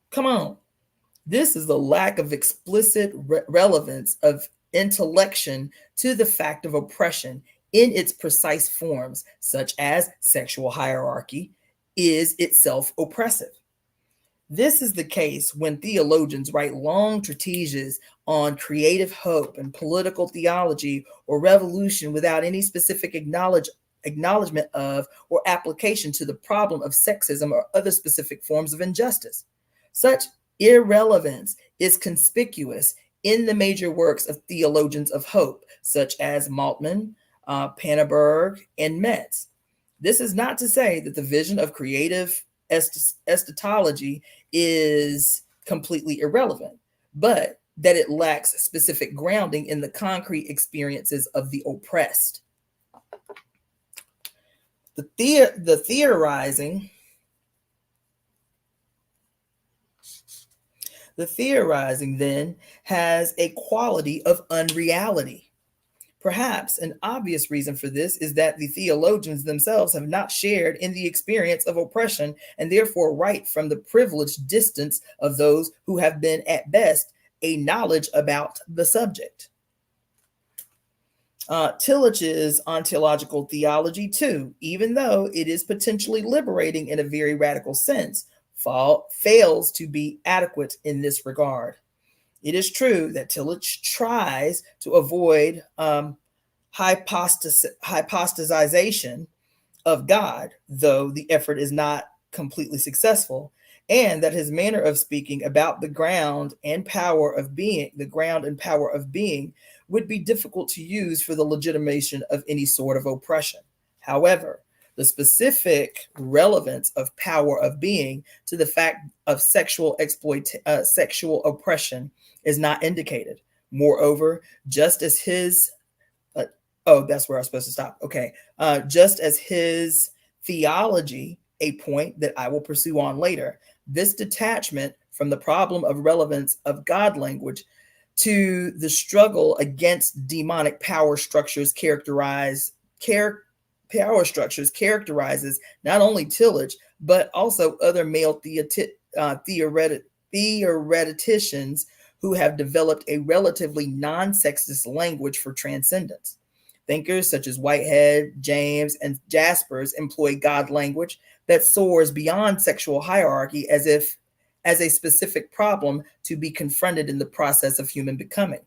S1: come on. This is the lack of explicit relevance of intellection to the fact of oppression in its precise forms, such as sexual hierarchy, is itself oppressive. This is the case when theologians write long treatises on creative hope and political theology or revolution without any specific acknowledgement of or application to the problem of sexism or other specific forms of injustice. Such irrelevance is conspicuous in the major works of theologians of hope, such as Maltman, Panneberg, and Metz. This is not to say that the vision of creative eschatology is completely irrelevant, but that it lacks specific grounding in the concrete experiences of the oppressed. The theorizing then has a quality of unreality. Perhaps an obvious reason for this is that the theologians themselves have not shared in the experience of oppression and therefore write from the privileged distance of those who have been at best a knowledge about the subject. Tillich's ontological theology, too, even though it is potentially liberating in a very radical sense, fails to be adequate in this regard. It is true that Tillich tries to avoid hypostasization of God, though the effort is not completely successful, and that his manner of speaking about the ground and power of being would be difficult to use for the legitimation of any sort of oppression. However, the specific relevance of power of being to the fact of sexual oppression is not indicated. Moreover, just as his that's where I was supposed to stop. Okay. Just as his theology, a point that I will pursue on later, this detachment from the problem of relevance of God language to the struggle against demonic power structures characterizes not only Tillich, but also other male theoreticians who have developed a relatively non-sexist language for transcendence. Thinkers such as Whitehead, James, and Jaspers employ God language that soars beyond sexual hierarchy as a specific problem to be confronted in the process of human becoming.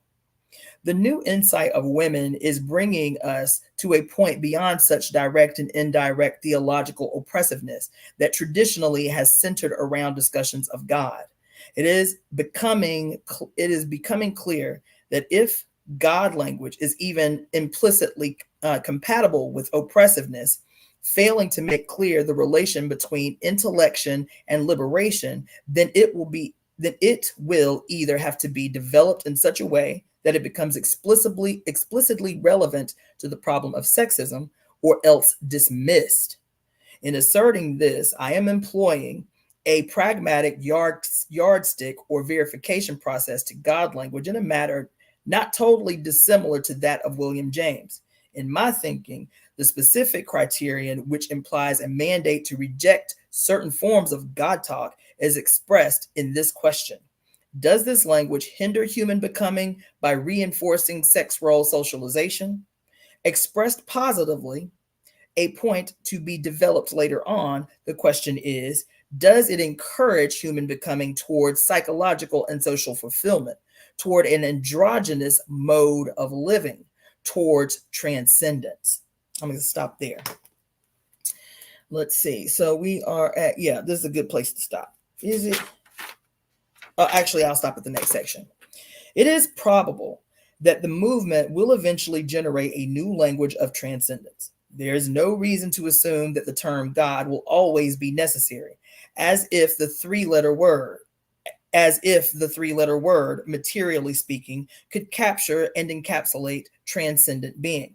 S1: The new insight of women is bringing us to a point beyond such direct and indirect theological oppressiveness that traditionally has centered around discussions of God. It is becoming clear that if God language is even implicitly compatible with oppressiveness, failing to make clear the relation between intellection and liberation, then it will either have to be developed in such a way that it becomes explicitly relevant to the problem of sexism, or else dismissed. In asserting this, I am employing a pragmatic yardstick or verification process to God language in a matter not totally dissimilar to that of William James. In my thinking, the specific criterion which implies a mandate to reject certain forms of God talk is expressed in this question: does this language hinder human becoming by reinforcing sex role socialization? Expressed positively, a point to be developed later on, the question is, does it encourage human becoming towards psychological and social fulfillment, toward an androgynous mode of living, towards transcendence. I'm going to stop there. Let's see. So we are at, yeah, this is a good place to stop. Is it? Actually, I'll stop at the next section. It is probable that the movement will eventually generate a new language of transcendence. There is no reason to assume that the term God will always be necessary, as if the three-letter word, materially speaking, could capture and encapsulate transcendent being.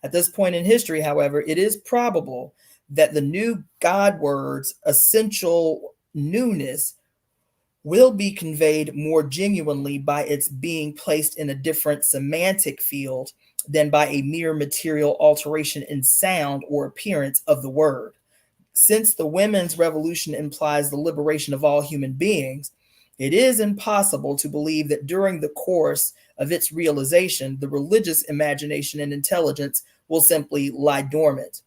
S1: At this point in history, however, it is probable that the new God word's essential newness will be conveyed more genuinely by its being placed in a different semantic field than by a mere material alteration in sound or appearance of the word. Since the women's revolution implies the liberation of all human beings, it is impossible to believe that during the course of its realization, the religious imagination and intelligence will simply lie dormant.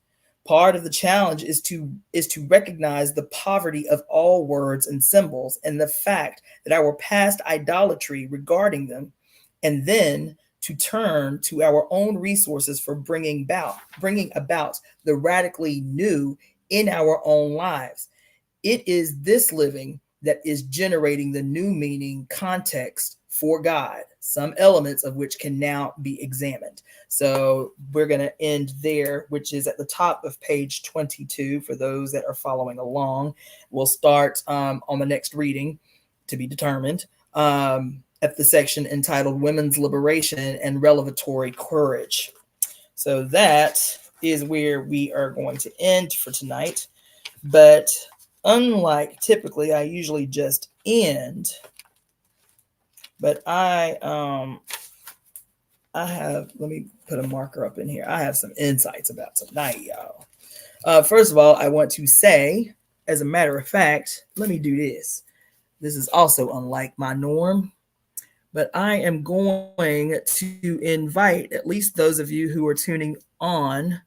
S1: Part of the challenge is to recognize the poverty of all words and symbols and the fact that our past idolatry regarding them, and then to turn to our own resources for bringing about the radically new in our own lives. It is this living that is generating the new meaning context for God, some elements of which can now be examined. So we're going to end there, which is at the top of page 22 for those that are following along. We'll start on the next reading to be determined at the section entitled Women's Liberation and Revelatory Courage. So that is where we are going to end for tonight. But unlike typically, I usually just end. But I have, let me put a marker up in here. I have some insights about tonight, y'all. First of all, I want to say, as a matter of fact, let me do this. This is also unlike my norm, but I am going to invite at least those of you who are tuning on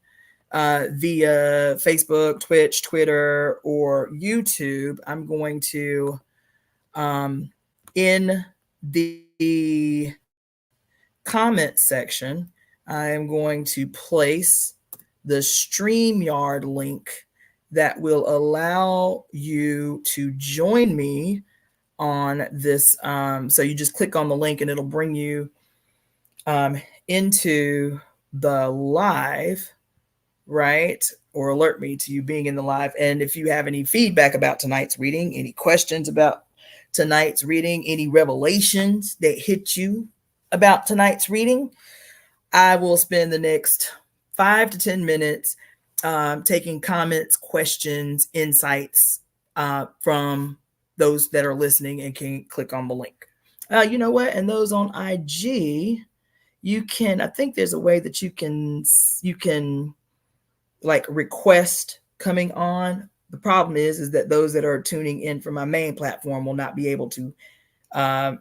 S1: via Facebook, Twitch, Twitter, or YouTube. I'm going to, in the comment section, I am going to place the StreamYard link that will allow you to join me on this. So you just click on the link and it'll bring you into the live, right? Or alert me to you being in the live. And if you have any feedback about tonight's reading, any questions about tonight's reading, any revelations that hit you about tonight's reading, I will spend the next 5 to 10 minutes taking comments, questions, insights from those that are listening and can click on the link. You know what? And those on IG, you can, I think there's a way that you can like request coming on. The problem is that those that are tuning in from my main platform will not be able to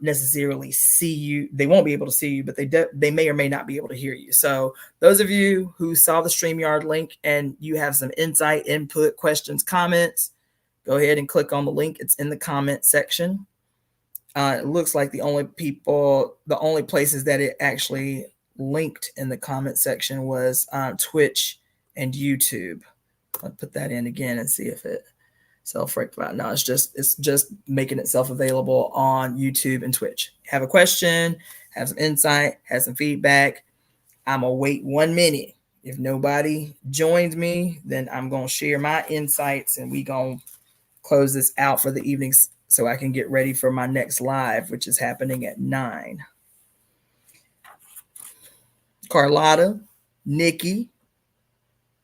S1: necessarily see you. They won't be able to see you, but they may or may not be able to hear you. So those of you who saw the StreamYard link and you have some insight, input, questions, comments, go ahead and click on the link. It's in the comment section. It looks like the only places that it actually linked in the comment section was Twitch and YouTube. I'll put that in again and see if it self-rectified. No, it's just making itself available on YouTube and Twitch. Have a question, have some insight, have some feedback. I'm gonna wait 1 minute. If nobody joins me, then I'm gonna share my insights and we gonna close this out for the evening so I can get ready for my next live, which is happening at 9. Carlotta, Nikki,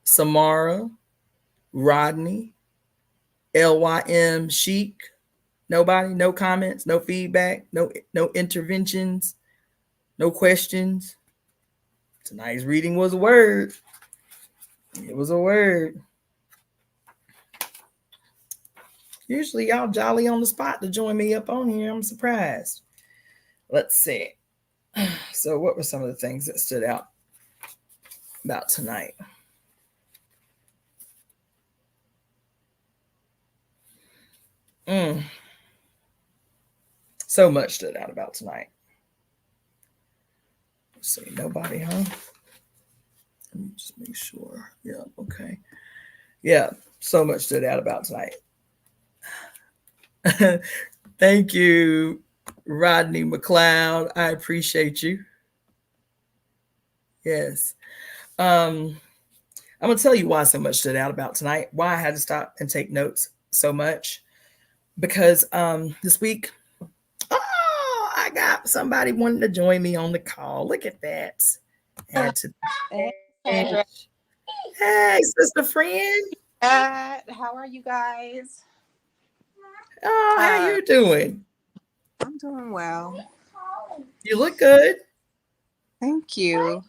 S1: Samara, Rodney, LYM Chic. Nobody, no comments, no feedback, no interventions, no questions. Tonight's reading was a word. It was a word. Usually y'all jolly on the spot to join me up on here. I'm surprised. Let's see. So what were some of the things that stood out about tonight? So much stood out about tonight. Let's see, nobody, huh? Let me just make sure. Yeah, okay. Yeah, so much stood out about tonight. Thank you, Rodney McLeod. I appreciate you. Yes. I'm gonna tell you why so much stood out about tonight, why I had to stop and take notes so much. Because this week, oh, I got somebody wanting to join me on the call. Look at that. Add to
S2: Hey,
S1: the
S2: Cassandra.
S1: page. Hey, sister friend.
S2: How are you guys?
S1: Oh, how
S2: Uh,
S1: you doing?
S2: I'm doing well.
S1: You look good.
S2: Thank you.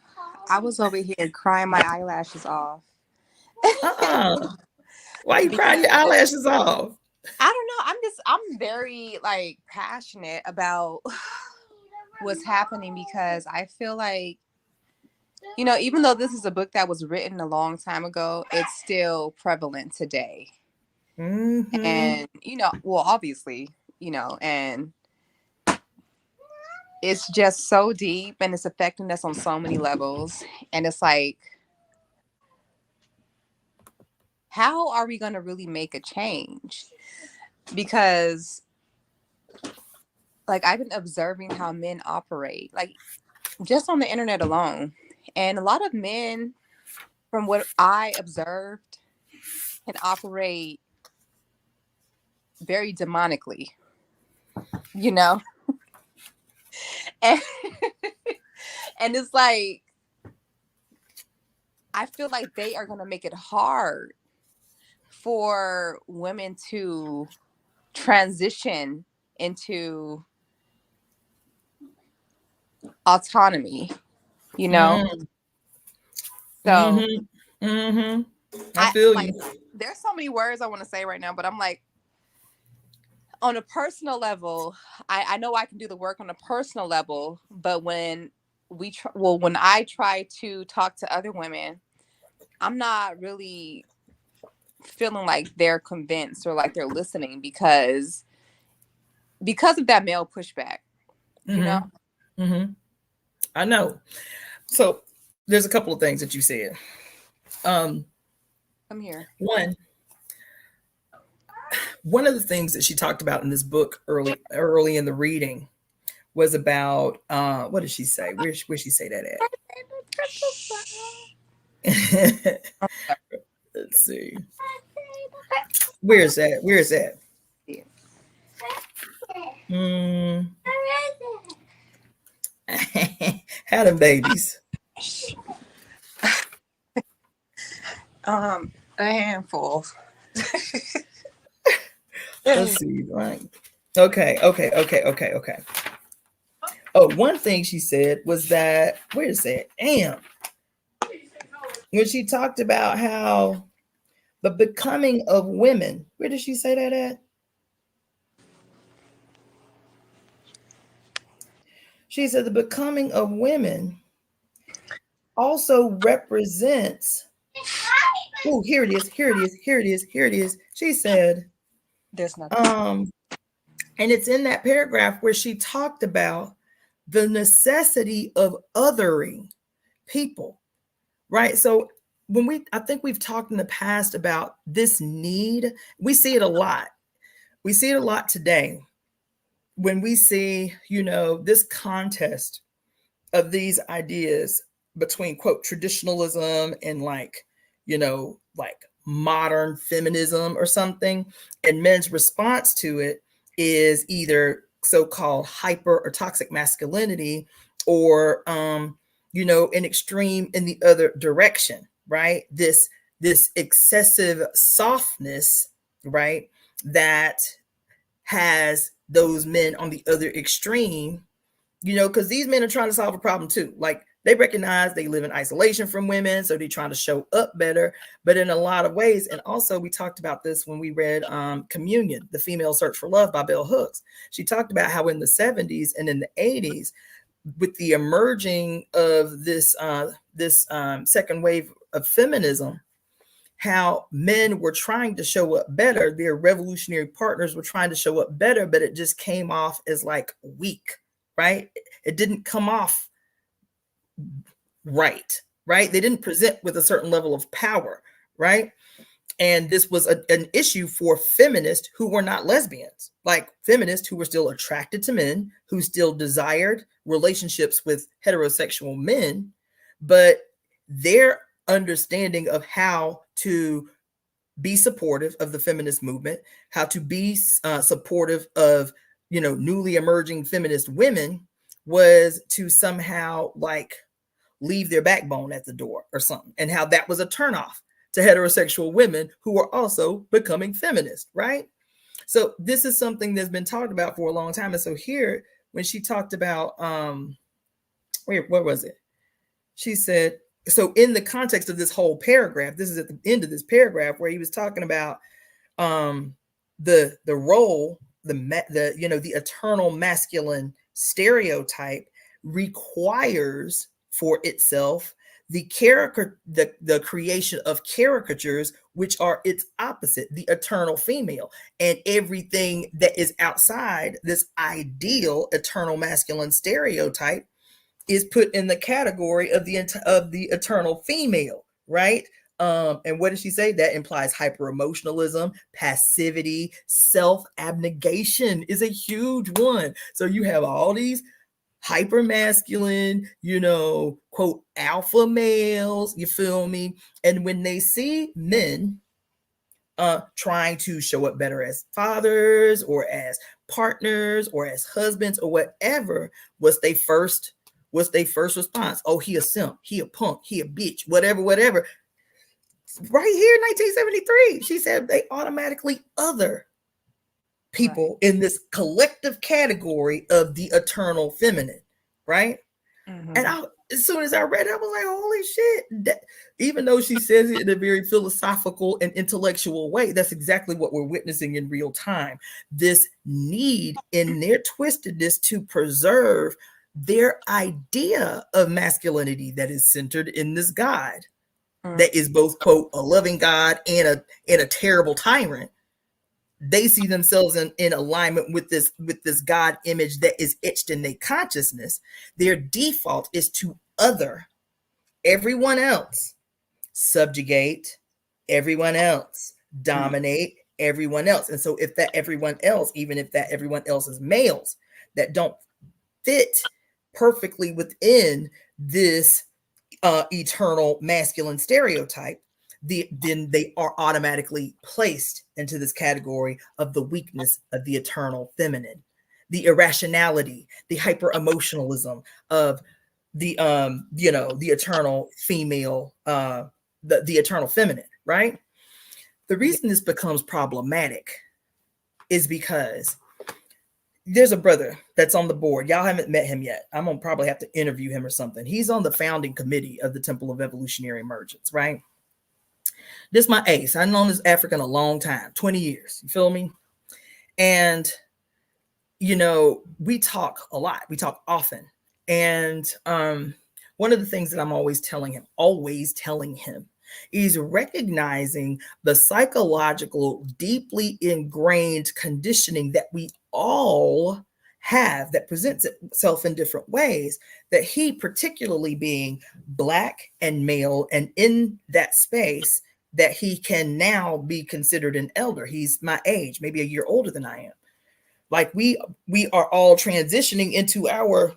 S2: I was over here crying my eyelashes off
S1: Uh-uh. Why you crying your
S2: because
S1: eyelashes off?
S2: I don't know. I'm very like passionate about what's happening because I feel like, even though this is a book that was written a long time ago, it's still prevalent today.
S1: Mm-hmm.
S2: And, well, obviously, and it's just so deep and it's affecting us on so many levels. And it's like, how are we going to really make a change? Because, like, I've been observing how men operate, like, just on the internet alone. And a lot of men, from what I observed, can operate very demonically, you know? And, and it's like, I feel like they are going to make it hard for women to transition into autonomy, you know?
S1: Mm,
S2: So
S1: mm-hmm. Mm-hmm. I
S2: I
S1: feel
S2: like
S1: you.
S2: there's so many words I want to say right now, but I'm like, on a personal level, I know I can do the work on a personal level, but when I try to talk to other women, I'm not really feeling like they're convinced or like they're listening because of that male pushback, you know?
S1: Mm-hmm. Mm-hmm. I know. So there's a couple of things that you said. Um,
S2: Come here.
S1: one, one of the things that she talked about in this book early in the reading was about what did she say? Where she say that at? Let's see. Where's that? Where's that? Mm. Had them babies.
S2: A handful.
S1: Let's see. Right. Okay. Okay. Okay. Okay. Okay. Oh, one thing she said was that where is that? Damn. When she talked about how the becoming of women. Where did she say that at? She said the becoming of women also represents. Oh, here it is. Here it is. Here it is. Here it is. She said,
S2: There's nothing.
S1: um, and it's in that paragraph where she talked about the necessity of othering people, right? So I think we've talked in the past about this need. We see it a lot. We see it a lot today when we see, this contest of these ideas between quote traditionalism and like modern feminism or something, and men's response to it is either so-called hyper or toxic masculinity or an extreme in the other direction, right? This excessive softness, right, that has those men on the other extreme, because these men are trying to solve a problem too. Like they recognize they live in isolation from women, so they're trying to show up better, but in a lot of ways. And also, we talked about this when we read Communion, The Female Search for Love by Bell Hooks. She talked about how in the 70s and in the 80s, with the emerging of this second wave of feminism, how men were trying to show up better. Their revolutionary partners were trying to show up better, but it just came off as like weak, right? It didn't come off right. right? They didn't present with a certain level of power, right? And this was an issue for feminists who were not lesbians, like feminists who were still attracted to men, who still desired relationships with heterosexual men, but their understanding of how to be supportive of the feminist movement, how to be supportive of, newly emerging feminist women, was to somehow like leave their backbone at the door or something, and how that was a turnoff to heterosexual women who are also becoming feminist, right? So this is something that's been talked about for a long time. And so here, when she talked about, what was it? She said, so in the context of this whole paragraph, this is at the end of this paragraph where he was talking about the role, the eternal masculine stereotype requires for itself the creation of caricatures which are its opposite, the eternal female, and everything that is outside this ideal eternal masculine stereotype is put in the category of the eternal female, right? And what did she say? That implies hyper emotionalism, passivity, self abnegation is a huge one. So you have all these hyper masculine, quote, alpha males, you feel me? And when they see men trying to show up better as fathers or as partners or as husbands or whatever, what's their first response? Oh, he a simp, he a punk, he a bitch, whatever. Right here in 1973, she said they automatically other people in this collective category of the eternal feminine, right? Mm-hmm. And as soon as I read it, I was like, holy shit. Even though she says it in a very philosophical and intellectual way, that's exactly what we're witnessing in real time. This need in their twistedness to preserve their idea of masculinity that is centered in this God, that is both, quote, a loving God and a terrible tyrant. They see themselves in alignment with this God image that is etched in their consciousness. Their default is to other everyone else, subjugate everyone else, dominate everyone else. And so if that everyone else, even if that everyone else is males that don't fit perfectly within this eternal masculine stereotype, then they are automatically placed into this category of the weakness of the eternal feminine, the irrationality, the hyper emotionalism of the the eternal female, the eternal feminine, right? The reason this becomes problematic is because there's a brother that's on the board. Y'all haven't met him yet. I'm gonna probably have to interview him or something. He's on the founding committee of the Temple of Evolutionary Emergence, right? This is my ace. I've known this African a long time, 20 years. You feel me? And we talk a lot. We talk often. And one of the things that I'm always telling him is recognizing the psychological, deeply ingrained conditioning that we all have that presents itself in different ways, that he, particularly being Black and male and in that space, that he can now be considered an elder. He's my age, maybe a year older than I am. Like we are all transitioning into our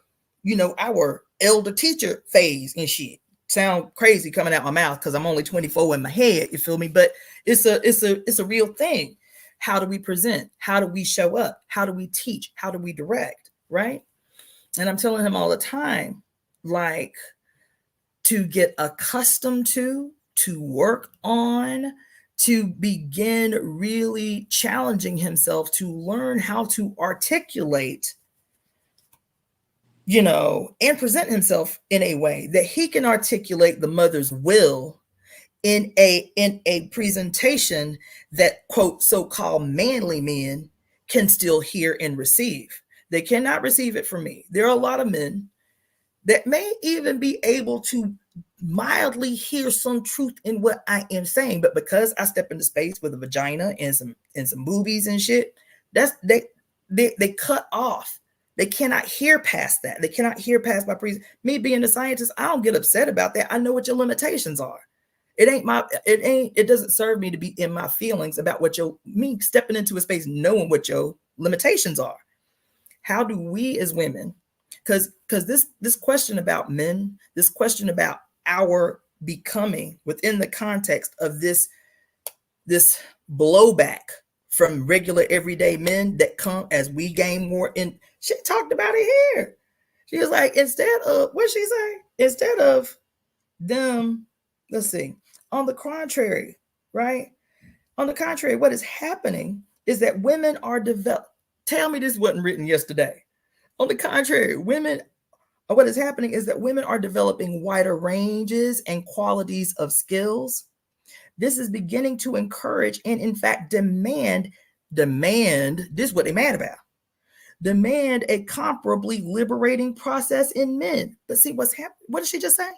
S1: elder teacher phase and shit. Sound crazy coming out my mouth because I'm only 24 in my head, you feel me? But it's a real thing. How do we present? How do we show up? How do we teach? How do we direct? Right? And I'm telling him all the time, like, to get accustomed to work on, to begin really challenging himself to learn how to articulate, and present himself in a way that he can articulate the mother's will in a presentation that, quote, so-called manly men can still hear and receive. They cannot receive it from me. There are a lot of men that may even be able to mildly hear some truth in what I am saying, but because I step into space with a vagina and some boobies and shit, that's they cut off They cannot hear past that. They cannot hear past my me being a scientist. I don't get upset about that. I know what your limitations are. It doesn't serve me to be in my feelings about what me stepping into a space knowing what your limitations are. How do we as women, because this question about men, this question about our becoming within the context of this blowback from regular everyday men that come as we gain more in. She talked about it here. She was like, instead of, what she say? Instead of them, let's see, on the contrary, right? On the contrary, what is happening is that women are developed. Tell me this wasn't written yesterday. On the contrary, what is happening is that women are developing wider ranges and qualities of skills. This is beginning to encourage and, in fact, demand, this is what they're mad about, demand a comparably liberating process in men. But see what's happening. What did she just say?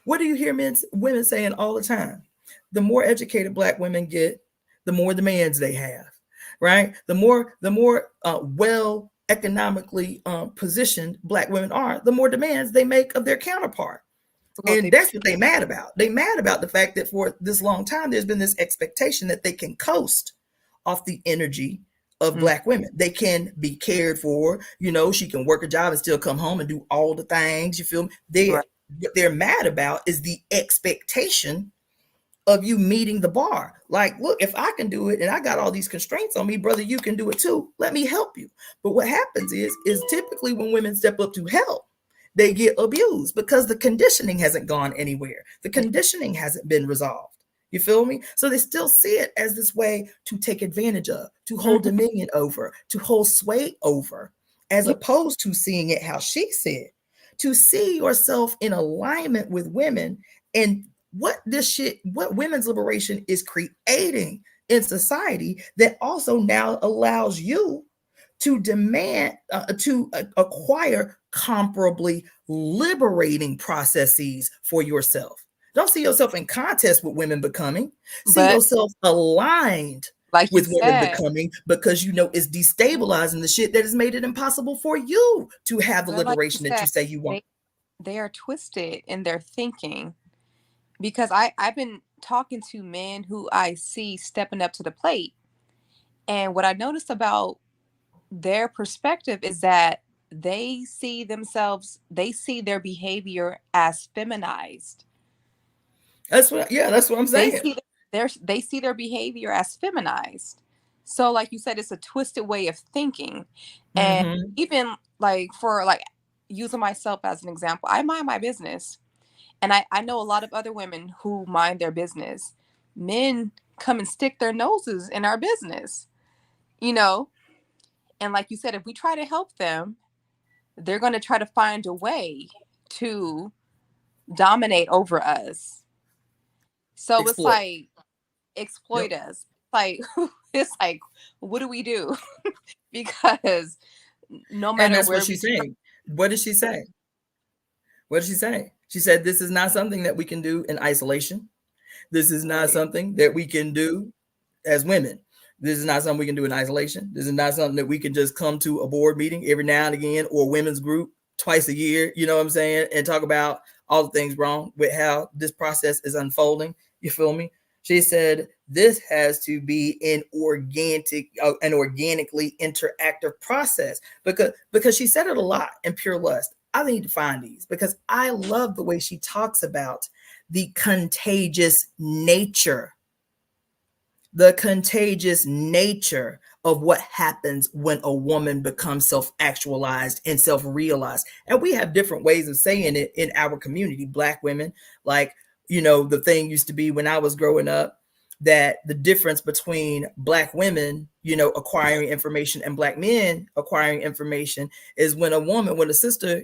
S1: What do you hear women saying all the time? The more educated Black women get, the more demands they have, right? The more well economically positioned Black women are, the more demands they make of their counterpart. And that's what they mad about. They mad about the fact that for this long time, there's been this expectation that they can coast off the energy of Black women. They can be cared for. She can work a job and still come home and do all the things. You feel me? What they're mad about is the expectation of you meeting the bar. Like, look, if I can do it and I got all these constraints on me, brother, you can do it too. Let me help you. But what happens is typically when women step up to help, they get abused because the conditioning hasn't gone anywhere. The conditioning hasn't been resolved. You feel me? So they still see it as this way to take advantage of, to hold dominion over, to hold sway over, as opposed to seeing it how she said, to see yourself in alignment with women and what women's liberation is creating in society that also now allows you to demand, to acquire comparably liberating processes for yourself. Don't see yourself in contest with women becoming. See yourself aligned with women becoming, because it's destabilizing the shit that has made it impossible for you to have the liberation that you say you want.
S2: They are twisted in their thinking, because I've been talking to men who I see stepping up to the plate. And what I noticed about their perspective is that they see their behavior as feminized.
S1: That's what I'm saying.
S2: They see their behavior as feminized. So like you said, it's a twisted way of thinking. And even like for like using myself as an example, I mind my business. And I know a lot of other women who mind their business. Men come and stick their noses in our business, And like you said, if we try to help them, they're going to try to find a way to dominate over us. So it's like, exploit us. It's like, what do we do? Because no matter
S1: and that's
S2: where
S1: what she's saying. What did she say? What did she say? She said, this is not something that we can do in isolation. This is not something that we can do as women. This is not something we can do in isolation. This is not something that we can just come to a board meeting every now and again, or a women's group twice a year, you know what I'm saying, and talk about all the things wrong with how this process is unfolding. You feel me? She said, this has to be an organically interactive process, because she said it a lot in Pure Lust. I need to find these because I love the way she talks about the contagious nature of what happens when a woman becomes self-actualized and self-realized. And we have different ways of saying it in our community, Black women. Like, the thing used to be when I was growing up, that the difference between Black women, acquiring information, and Black men acquiring information is when a sister,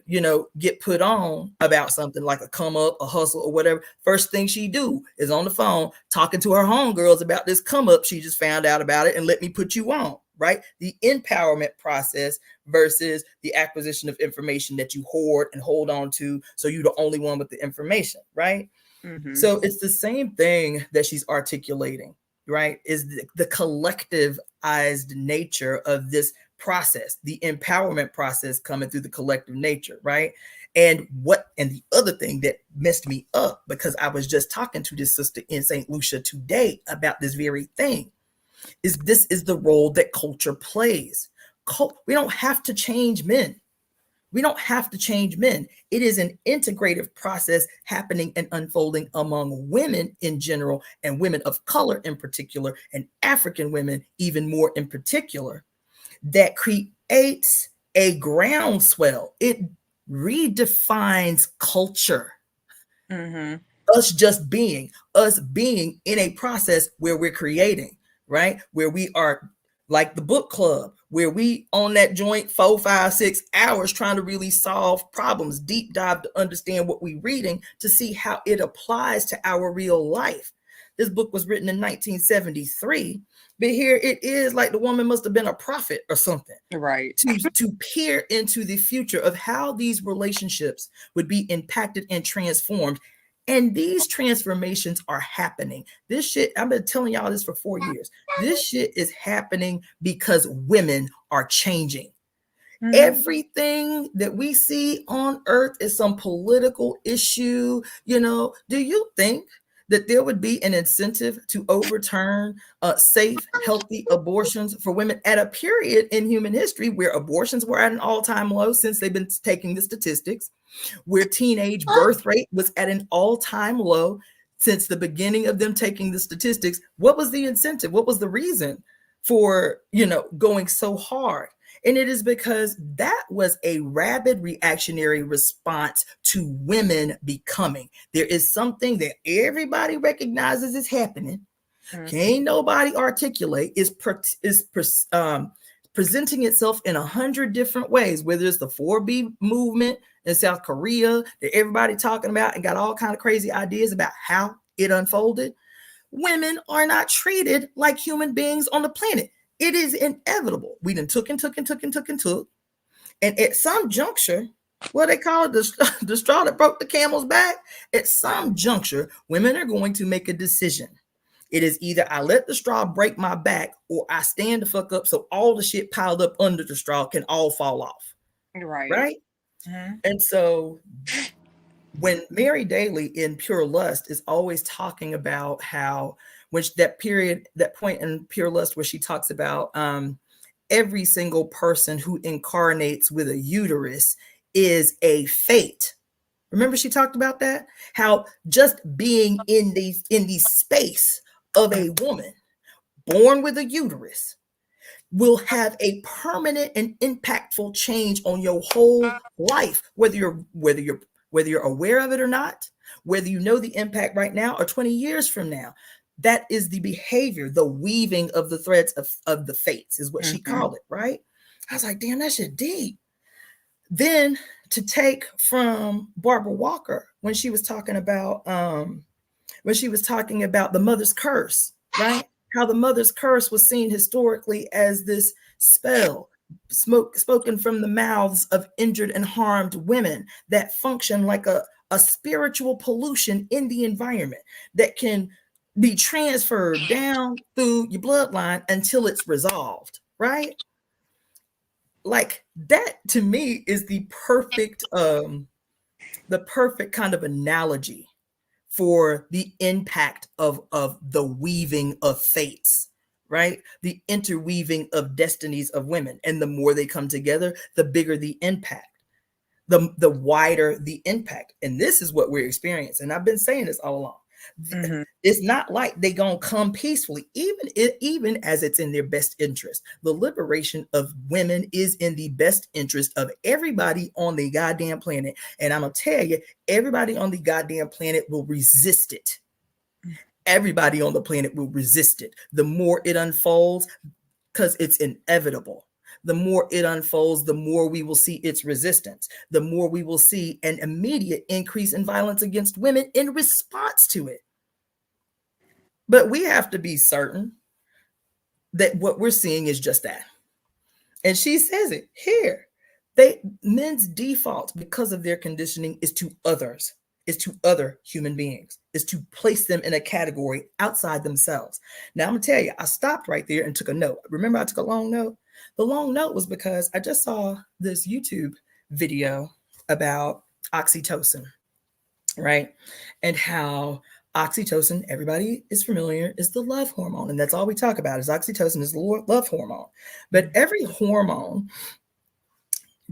S1: get put on about something like a come up, a hustle, or whatever. First thing she do is on the phone talking to her homegirls about this come up she just found out about it, and let me put you on, right? The empowerment process versus the acquisition of information that you hoard and hold on to, so you're the only one with the information, right? So it's the same thing that she's articulating, right? Is the collectivized nature of this process, the empowerment process coming through the collective nature, right? And the other thing that messed me up, because I was just talking to this sister in St. Lucia today about this very thing, is this is the role that culture plays. We don't have to change men. We don't have to change men. It is an integrative process happening and unfolding among women in general, and women of color in particular, and African women even more in particular, that creates a groundswell. It redefines culture.
S2: Mm-hmm.
S1: Us being in a process where we're creating, right? Where we are like the book club, where we on that joint 4, 5, 6 hours trying to really solve problems, deep dive to understand what we're reading, to see how it applies to our real life. This book was written in 1973, but here it is, like the woman must have been a prophet or something,
S2: Right.
S1: to peer into the future of how these relationships would be impacted and transformed. And these transformations are happening. This shit, I've been telling y'all this for 4 years. This shit is happening because women are changing.
S2: Mm-hmm.
S1: Everything that we see on earth is some political issue. Do you think that there would be an incentive to overturn safe, healthy abortions for women at a period in human history where abortions were at an all-time low, since they've been taking the statistics, where teenage birth rate was at an all-time low since the beginning of them taking the statistics? What was the incentive? What was the reason for, going so hard? And it is because that was a rabid reactionary response to women becoming. There is something that everybody recognizes is happening.
S2: Mm-hmm.
S1: Can't nobody articulate, is presenting itself in 100 different ways, whether it's the 4B movement in South Korea that everybody talking about and got all kind of crazy ideas about how it unfolded. Women are not treated like human beings on the planet. It is inevitable. We done took. And at some juncture, what they call it, the straw that broke the camel's back, at some juncture, women are going to make a decision. It is either I let the straw break my back, or I stand the fuck up so all the shit piled up under the straw can all fall off. Right?
S2: Mm-hmm.
S1: And so when Mary Daly in Pure Lust is always talking about how, that point in Pure Lust where she talks about every single person who incarnates with a uterus is a fate. Remember she talked about that? How just being in the space of a woman born with a uterus will have a permanent and impactful change on your whole life, whether you're aware of it or not, whether you know the impact right now or 20 years from now. That is the behavior, the weaving of the threads of the fates, is what she called it, right? I was like, damn, that shit deep. Then to take from Barbara Walker when she was talking about the mother's curse, right? How the mother's curse was seen historically as this spell spoken from the mouths of injured and harmed women that function like a spiritual pollution in the environment that can be transferred down through your bloodline until it's resolved, right? Like that to me is the perfect kind of analogy for the impact of the weaving of fates, right? The interweaving of destinies of women. And the more they come together, the bigger the impact, the wider the impact. And this is what we're experiencing. I've been saying this all along. Mm-hmm. It's not like they gonna come peacefully, even as it's in their best interest. The liberation of women is in the best interest of everybody on the goddamn planet. And I'm gonna tell you, everybody on the goddamn planet will resist it. Everybody on the planet will resist it. The more it unfolds, because it's inevitable. The more it unfolds, the more we will see its resistance. The more we will see an immediate increase in violence against women in response to it. But we have to be certain that what we're seeing is just that. And she says it here. Men's default, because of their conditioning, is to others, is to other human beings, is to place them in a category outside themselves. Now I'm gonna tell you, I stopped right there and took a note. Remember, I took a long note. The long note was because I just saw this YouTube video about oxytocin, right? And how oxytocin, everybody is familiar, is the love hormone. And that's all we talk about is oxytocin is the love hormone. But every hormone,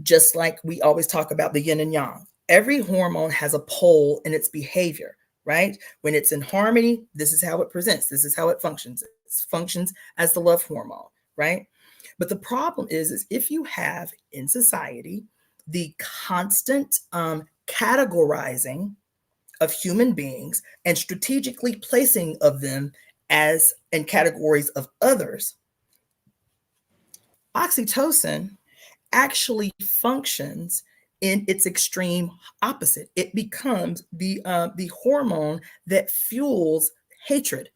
S1: just like we always talk about the yin and yang, every hormone has a pole in its behavior, right? When it's in harmony, this is how it presents. This is how it functions. It functions as the love hormone, right? But the problem is if you have in society the constant categorizing of human beings and strategically placing of them as in categories of others, oxytocin actually functions in its extreme opposite. It becomes the hormone that fuels hatred,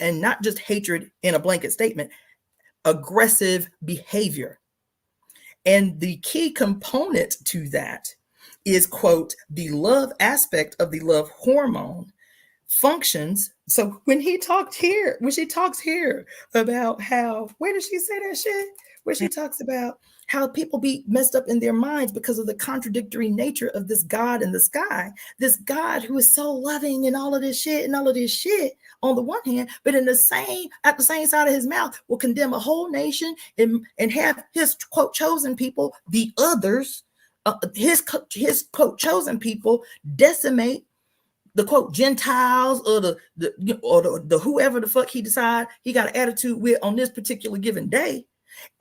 S1: and not just hatred in a blanket statement, aggressive behavior. And the key component to that is, quote, the love aspect of the love hormone functions. So when she talks here about how, where does she say that shit? Where she talks about how people be messed up in their minds because of the contradictory nature of this God in the sky, this God who is so loving and all of this shit on the one hand, but at the same side of his mouth will condemn a whole nation and have his quote chosen people, the others, his quote chosen people decimate the quote Gentiles or the whoever the fuck he decide he got an attitude with on this particular given day.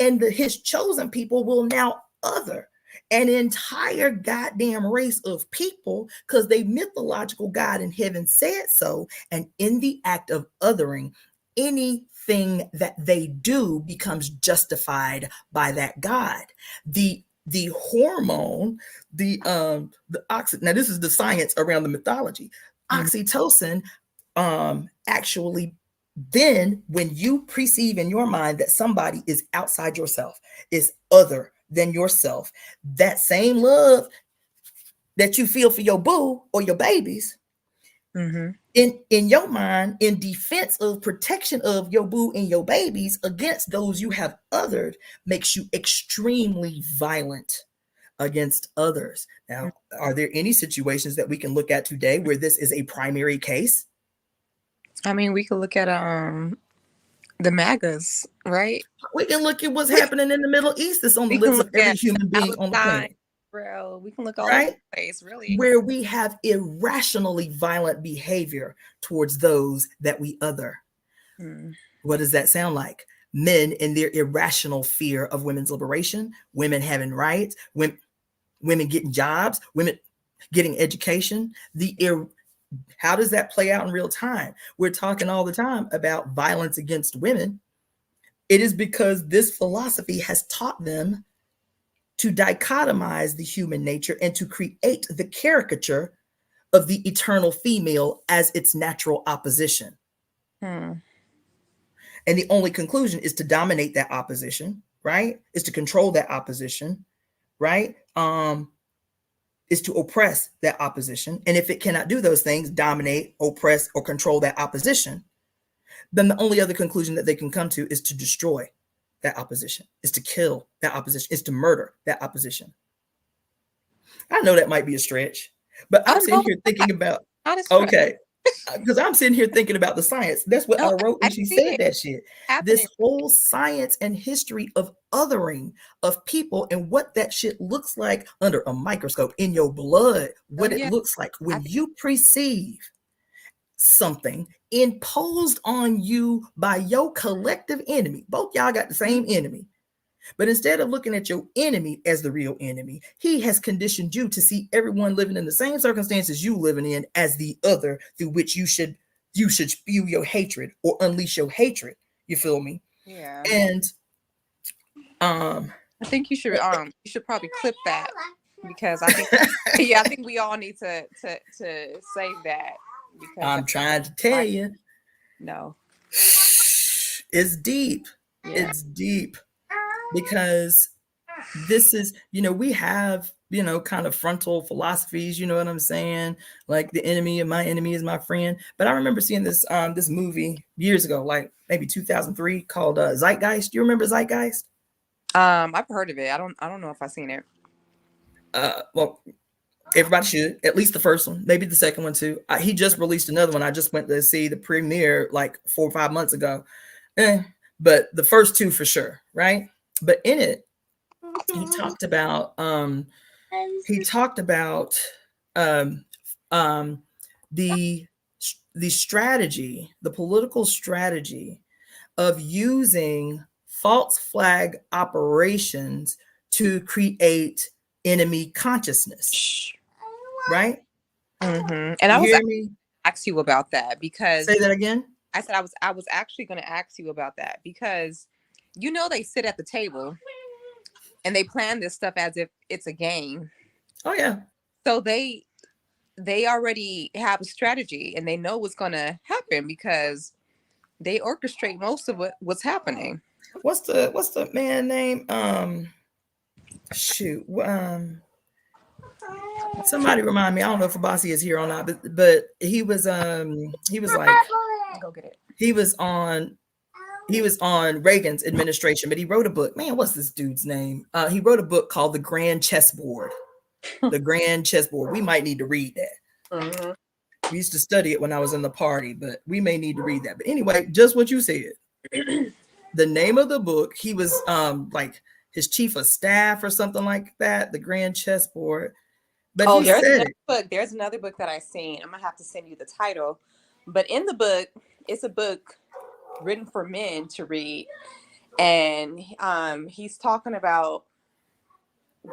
S1: And his chosen people will now other an entire goddamn race of people because they mythological God in heaven said so. And in the act of othering, anything that they do becomes justified by that God. The hormone, the now this is the science around the mythology. Oxytocin actually, then when you perceive in your mind that somebody is outside yourself, is other than yourself, that same love that you feel for your boo or your babies, in your mind, in defense of protection of your boo and your babies against those you have othered, makes you extremely violent against others. Now, are there any situations that we can look at today where this is a primary case?
S2: I mean, we could look at the MAGAs, right?
S1: We can look at what's happening in the Middle East. It's on the lips of every human being on the planet.
S2: Bro, we can look all
S1: right?
S2: over the place, really.
S1: Where we have irrationally violent behavior towards those that we other. What does that sound like? Men in their irrational fear of women's liberation, women having rights, women getting jobs, women getting education. How does that play out in real time? We're talking all the time about violence against women. It is because this philosophy has taught them to dichotomize the human nature and to create the caricature of the eternal female as its natural opposition. And the only conclusion is to dominate that opposition, right? Is to control that opposition, right? Is to oppress that opposition. And if it cannot do those things, dominate, oppress, or control that opposition, then the only other conclusion that they can come to is to destroy that opposition, is to kill that opposition, is to murder that opposition. I know that might be a stretch, but I'm sitting here thinking about, okay, because I'm sitting here thinking about the science. That's what I wrote when she said that shit. This whole science and history of othering of people and what that shit looks like under a microscope in your blood, what it looks like when you perceive something imposed on you by your collective enemy. Both y'all got the same enemy. But instead of looking at your enemy as the real enemy, he has conditioned you to see everyone living in the same circumstances you living in as the other through which you should spew your hatred or unleash your hatred. You feel me?
S2: Yeah.
S1: And
S2: I think you should probably clip that, because I think I think we all need to save that, because
S1: I'm trying to tell you.
S2: No.
S1: It's deep. Yeah. It's deep. Because this is, we have, kind of frontal philosophies, you know what I'm saying? Like the enemy of my enemy is my friend. But I remember seeing this movie years ago, like maybe 2003, called Zeitgeist. Do you remember Zeitgeist?
S2: I've heard of it. I don't know if I've seen it.
S1: Well, everybody should, at least the first one, maybe the second one too. He just released another one. I just went to see the premiere like 4 or 5 months ago. Eh, but the first two for sure, right? But in it, he talked about he talked about um, um, the the strategy, the political strategy of using false flag operations to create enemy consciousness, right?
S2: And I
S1: You
S2: was
S1: hear me?
S2: ask you about that
S1: Say
S2: because
S1: that again.
S2: I said I was actually going to ask you about that because they sit at the table and they plan this stuff as if it's a game.
S1: Oh yeah.
S2: So they already have a strategy and they know what's going to happen because they orchestrate most of what's happening.
S1: What's the man name? Shoot. Somebody remind me. I don't know if Abasi is here or not, but he was like
S2: Go get it.
S1: he was on he was on Reagan's administration, but he wrote a book. Man, what's this dude's name? He wrote a book called The Grand Chessboard. The Grand Chessboard. We might need to read that.
S2: Mm-hmm.
S1: We used to study it when I was in the party, but we may need to read that. But anyway, just what you said. The name of the book, he was like his chief of staff or something like that, The Grand Chessboard. But
S2: Oh,
S1: he
S2: there's
S1: said
S2: another
S1: it.
S2: book. There's another book that I seen. I'm gonna have to send you the title. But in the book, it's a book written for men to read, and he's talking about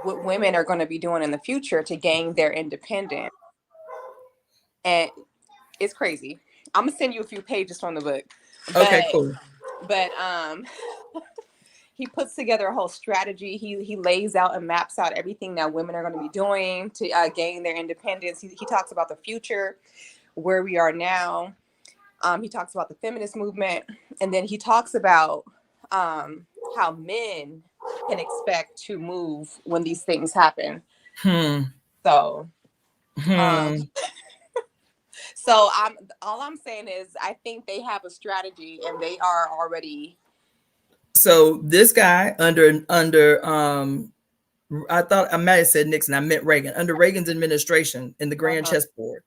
S2: what women are going to be doing in the future to gain their independence, and it's crazy. I'm gonna send you a few pages from the book,
S1: Okay,
S2: but
S1: cool.
S2: but he puts together a whole strategy. He lays out and maps out everything that women are going to be doing to gain their independence. He talks about the future, where we are now. He talks about the feminist movement, and then he talks about how men can expect to move when these things happen.
S1: Hmm.
S2: So, um,
S1: Hmm.
S2: so I'm saying is I think they have a strategy and they are already.
S1: So this guy under I thought I might have said Nixon, I meant Reagan. Under Reagan's administration in the Grand
S2: Uh-huh.
S1: Chessboard,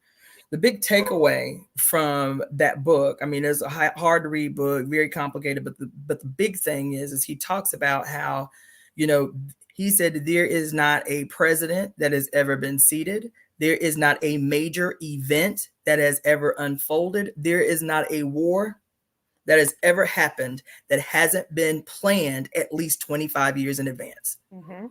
S1: the big takeaway from that book, I mean, it's a hard to read book, very complicated, but the big thing is he talks about how, you know, he said there is not a president that has ever been seated. There is not a major event that has ever unfolded. There is not a war that has ever happened that hasn't been planned at least 25 years in advance.
S2: Mm-hmm.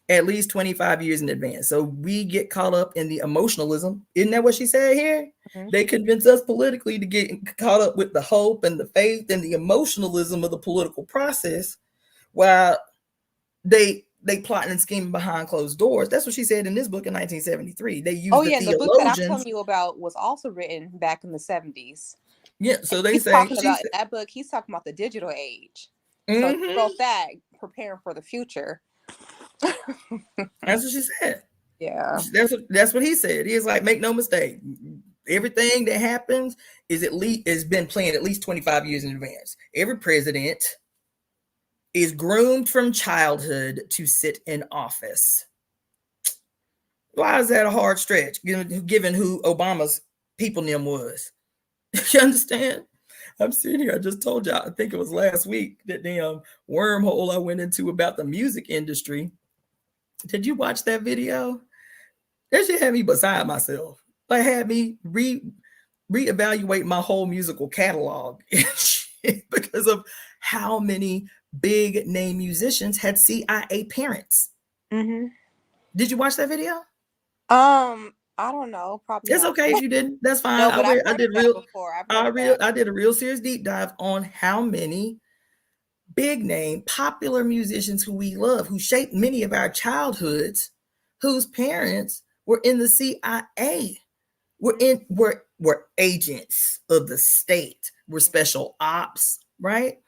S1: At least 25 years in advance. So we get caught up in the emotionalism. Isn't that what she said here?
S2: Mm-hmm.
S1: They convince us politically to get caught up with the hope and the faith and the emotionalism of the political process while they plotting and scheming behind closed doors. That's what she said in this book in 1973. They
S2: Oh
S1: used the
S2: yeah, and the book that I'm
S1: theologians.
S2: telling you about was also written back in the 70s.
S1: Yeah, so they
S2: He's
S1: say
S2: talking
S1: she
S2: about in
S1: said,
S2: that book. He's talking about the digital age. So he
S1: mm-hmm.
S2: wrote that preparing for the future.
S1: That's what she said.
S2: Yeah.
S1: That's what he said. He's like, make no mistake, everything that happens is been planned at least 25 years in advance. Every president is groomed from childhood to sit in office. Why is that a hard stretch, given who Obama's people name was? You understand? I'm sitting here. I just told y'all, I think it was last week, that damn wormhole I went into about the music industry. Did you watch that video? That shit had me beside myself. Like, had me reevaluate my whole musical catalog because of how many big name musicians had CIA parents.
S2: Mm-hmm.
S1: Did you watch that video?
S2: I don't know. Probably
S1: It's
S2: not.
S1: okay if you didn't. That's fine.
S2: No, but I've
S1: I
S2: heard of
S1: did
S2: that
S1: real
S2: before. I've heard of that.
S1: I did a real serious deep dive on how many big name popular musicians who we love, who shaped many of our childhoods, whose parents were in the CIA. We're agents of the state. We're special ops, right?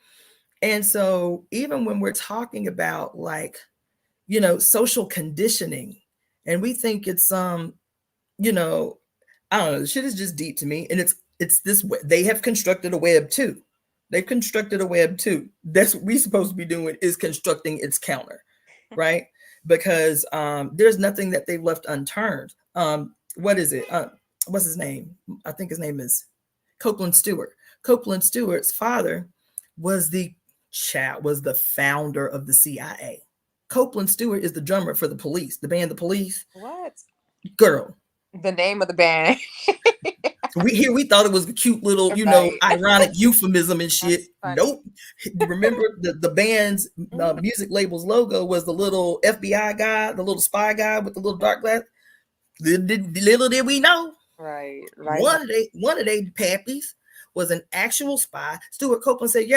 S1: And so even when we're talking about, like, social conditioning, and we think it's you know, I don't know, the shit is just deep to me. And it's this way. They have constructed a web too. They've constructed a web too. That's what we're supposed to be doing, is constructing its counter, right? Because there's nothing that they've left unturned. What is it? What's his name? I think his name is Copeland Stewart. Copeland Stewart's father was the founder of the CIA. Copeland Stewart is the drummer for the Police, the band The Police.
S2: What?
S1: Girl.
S2: The name of the band.
S1: we thought it was a cute little, ironic euphemism and shit. Nope. Remember the band's music label's logo was the little FBI guy, the little spy guy with the little dark glass. Little did we know.
S2: Right.
S1: One of they pappies was an actual spy. Stuart Copeland said,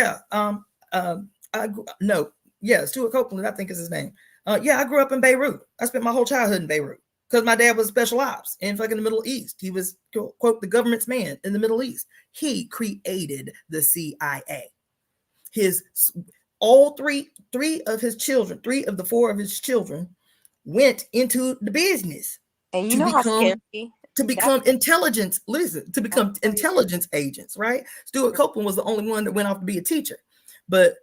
S1: Stuart Copeland, I think is his name. I grew up in Beirut. I spent my whole childhood in Beirut because my dad was special ops in fucking the Middle East. He was, quote, the government's man in the Middle East. He created the CIA. Three of the four of his children went into the business.
S2: And to
S1: become intelligence agents, right? Stuart Copeland was the only one that went off to be a teacher. But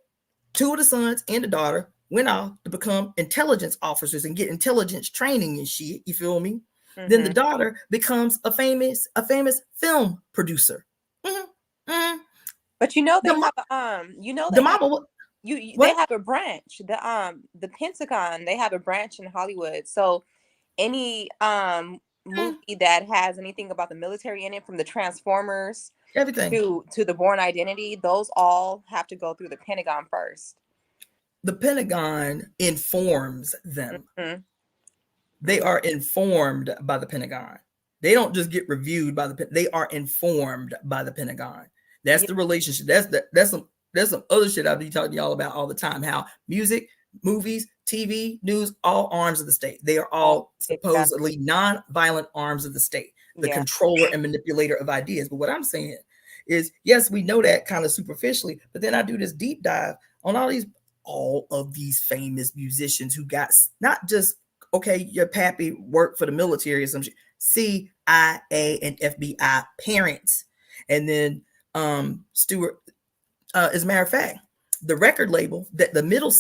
S1: two of the sons and the daughter went off to become intelligence officers and get intelligence training and shit. You feel me? Mm-hmm. Then the daughter becomes a famous film producer. Mm-hmm. Mm-hmm.
S2: But they have a branch. The Pentagon, they have a branch in Hollywood. So any movie that has anything about the military in it, from the Transformers, everything to the Bourne Identity, those all have to go through the Pentagon first.
S1: The Pentagon informs them. Mm-hmm. They are informed by the Pentagon. They don't just get reviewed by they are informed by the Pentagon. That's the relationship. That's some other shit I'll be talking to y'all about all the time. How music, movies, TV, news, all arms of the state. They are all supposedly non-violent arms of the state, the controller and manipulator of ideas. But what I'm saying is, yes, we know that kind of superficially, but then I do this deep dive on all of these famous musicians who got not just, okay, your pappy worked for the military or some shit, CIA and FBI parents. And then Stewart, as a matter of fact, the record label that the middle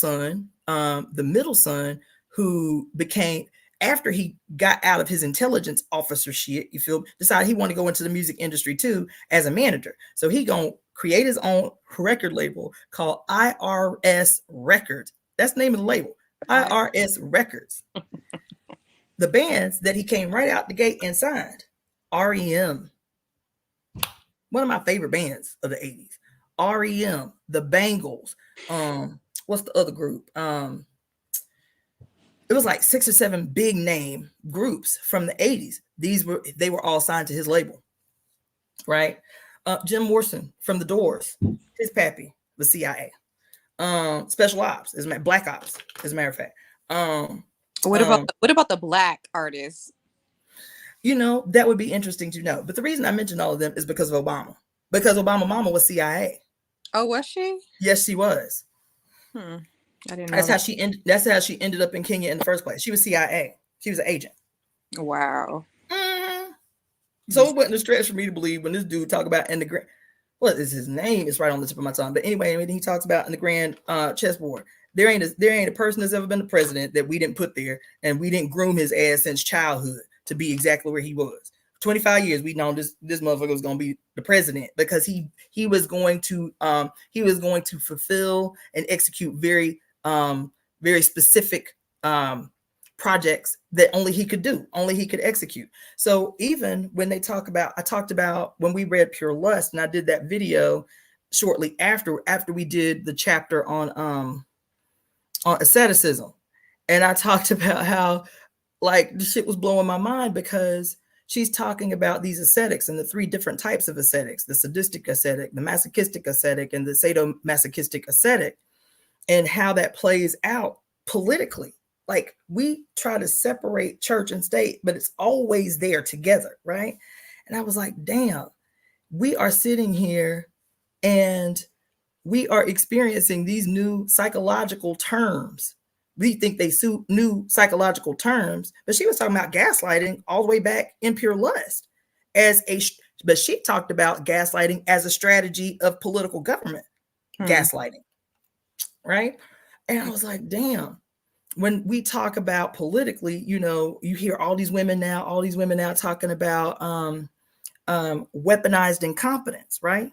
S1: son who became, after he got out of his intelligence officer shit, decided he wanted to go into the music industry too as a manager. So he gonna create his own record label called IRS Records. That's the name of the label, IRS Records. The bands that he came right out the gate and signed: REM, one of my favorite bands of the 80s. REM, the Bangles. What's the other group? It was like 6 or 7 big name groups from the 80s. They were all signed to his label, right? Jim Morrison from the Doors, his pappy was CIA. Special Ops, Black Ops, as a matter of fact.
S2: What about the Black artists?
S1: That would be interesting to know. But the reason I mentioned all of them is because of Obama. Because Obama mama was CIA.
S2: Oh, was she?
S1: Yes, she was.
S2: I didn't know.
S1: That's how she ended up in Kenya in the first place. She was CIA. She was an agent.
S2: Wow.
S1: Mm-hmm. So it wasn't a stretch for me to believe when this dude talk about in the grand. What is his name? It's right on the tip of my tongue. But anyway, when he talks about in the grand chessboard, there ain't a person that's ever been the president that we didn't put there, and we didn't groom his ass since childhood to be exactly where he was. 25 years we've known this motherfucker was going to be the president, because he was going to fulfill and execute very specific projects that only he could execute. So even when I talked about when we read Pure Lust, and I did that video shortly after we did the chapter on asceticism, and I talked about how like the shit was blowing my mind, because she's talking about these ascetics and the 3 different types of ascetics: the sadistic ascetic, the masochistic ascetic, and the sadomasochistic ascetic, and how that plays out politically. Like, we try to separate church and state, but it's always there together, right? And I was like, damn, we are sitting here and we are experiencing these new psychological terms. We think they suit new psychological terms, but she was talking about gaslighting all the way back in Pure Lust but she talked about gaslighting as a strategy of political government. gaslighting, right? And I was like, damn. When we talk about politically, you hear all these women now talking about weaponized incompetence, right?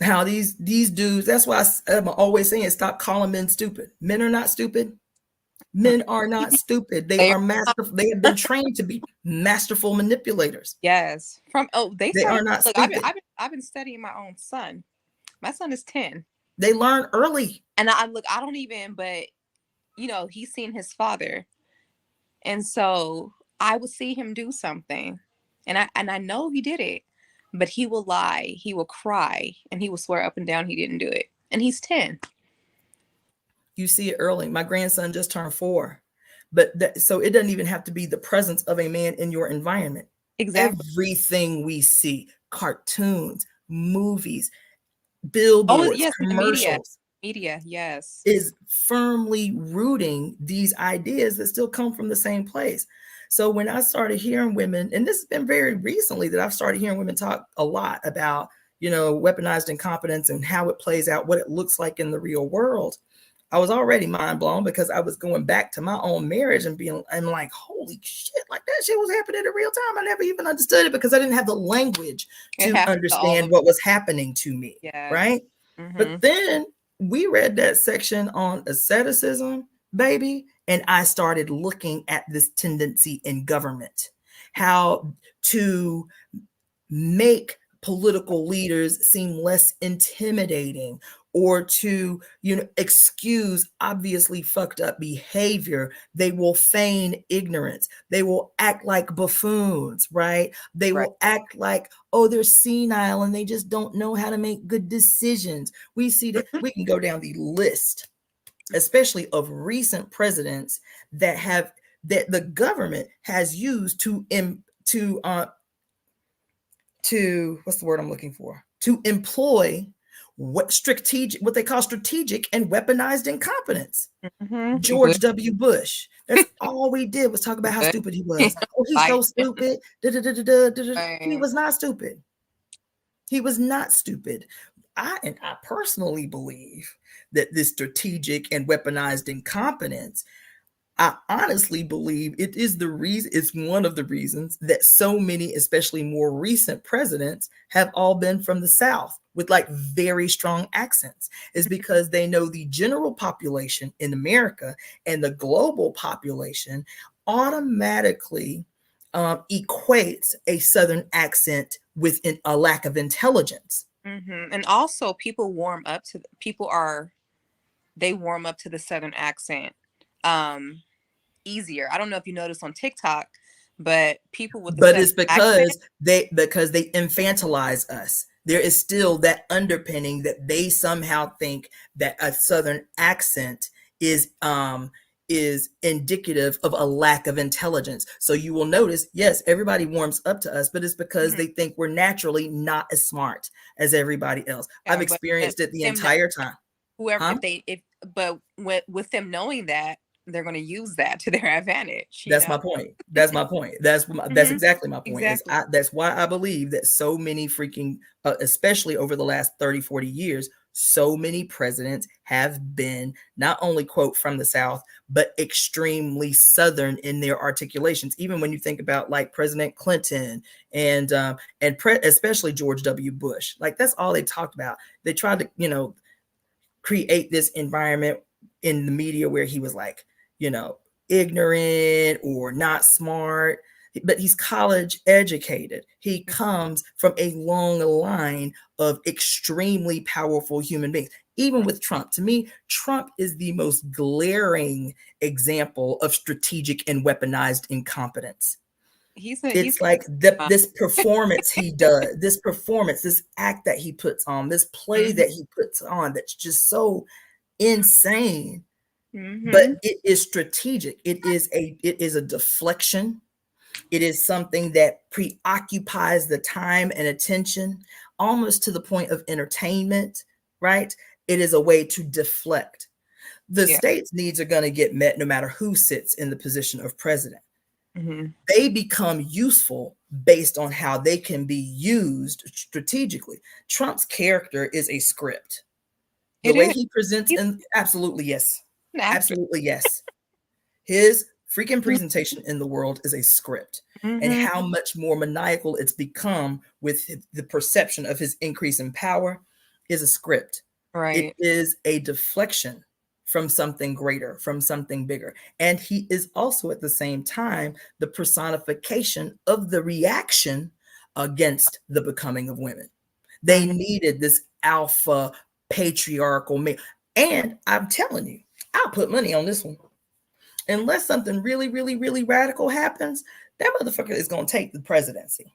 S1: How these dudes, that's why I'm always saying, stop calling men stupid. Men are not stupid. Men are not stupid. They are they have been trained to be masterful manipulators.
S2: Yes. They
S1: They
S2: started.
S1: are not
S2: Look,
S1: stupid.
S2: I've been studying my own son. My son is 10.
S1: They learn early.
S2: And I don't even, but he's seen his father. And so I will see him do something. And I know he did it, but he will lie, he will cry, and he will swear up and down he didn't do it. And he's 10.
S1: You see it early. My grandson just turned 4. So it doesn't even have to be the presence of a man in your environment.
S2: Exactly.
S1: Everything we see, cartoons, movies, billboards,
S2: yes,
S1: commercials,
S2: media, yes,
S1: is firmly rooting these ideas that still come from the same place. So when I started hearing women, and this has been very recently that I've started hearing women talk a lot about, weaponized incompetence and how it plays out, what it looks like in the real world, I was already mind blown, because I was going back to my own marriage and like, holy shit, like that shit was happening in real time. I never even understood it because I didn't have the language to understand what was happening to me. Yes. Right. Mm-hmm. But then we read that section on asceticism, baby, and I started looking at this tendency in government, how to make political leaders seem less intimidating, or to excuse obviously fucked up behavior. They will feign ignorance. They will act like buffoons, right? They will act like, oh, they're senile and they just don't know how to make good decisions. We see that. We can go down the list, especially of recent presidents that the government has used to what's the word I'm looking for? To employ what they call strategic and weaponized incompetence. Mm-hmm. George W. Bush. That's all we did was talk about how stupid he was. Oh, he's so stupid. He was not stupid. He was not stupid. I personally believe that this strategic and weaponized incompetence, I honestly believe it is the reason, it's one of the reasons that so many, especially more recent presidents, have all been from the South with like very strong accents, is because they know the general population in America and the global population automatically equates a Southern accent with a lack of intelligence.
S2: Mm-hmm. And also people warm up to the Southern accent easier. I don't know if you noticed on TikTok, but people with
S1: but it's because they infantilize us. There is still that underpinning that they somehow think that a Southern accent is indicative of a lack of intelligence. So you will notice, yes, everybody warms up to us, but it's because they think we're naturally not as smart as everybody else. I've experienced it the entire time.
S2: Whoever but with them knowing that, they're going to use that to their advantage.
S1: That's my point. That's my point. That's exactly my point. Exactly. That's why I believe that so many freaking, especially over the last 30, 40 years, so many presidents have been not only, quote, from the South, but extremely Southern in their articulations. Even when you think about like President Clinton and especially George W. Bush, like that's all they talked about. They tried to, create this environment in the media where he was like, ignorant or not smart, but he's college educated. He comes from a long line of extremely powerful human beings. Even with Trump, to me, Trump is the most glaring example of strategic and weaponized incompetence. It's like this performance he does, this act that he puts on, this play that he puts on, that's just so insane. But it is strategic. It is a deflection. It is something that preoccupies the time and attention, almost to the point of entertainment, right? It is a way to deflect. The state's needs are going to get met no matter who sits in the position of president.
S2: Mm-hmm.
S1: They become useful based on how they can be used strategically. Trump's character is a script. The
S2: It
S1: way
S2: is.
S1: he presents,
S2: He's
S1: and absolutely yes,
S2: an actor.
S1: absolutely yes. His freaking presentation in the world is a script. And
S2: Mm-hmm.
S1: how much more maniacal it's become with the perception of his increase in power is a script. It
S2: Right.
S1: is a deflection from something greater, from something bigger. And he is also at the same time the personification of the reaction against the becoming of women. They
S2: Mm-hmm.
S1: needed this alpha patriarchal male. And I'm telling you, I'll put money on this one. Unless something really, really, really radical happens, that motherfucker is going to take the presidency.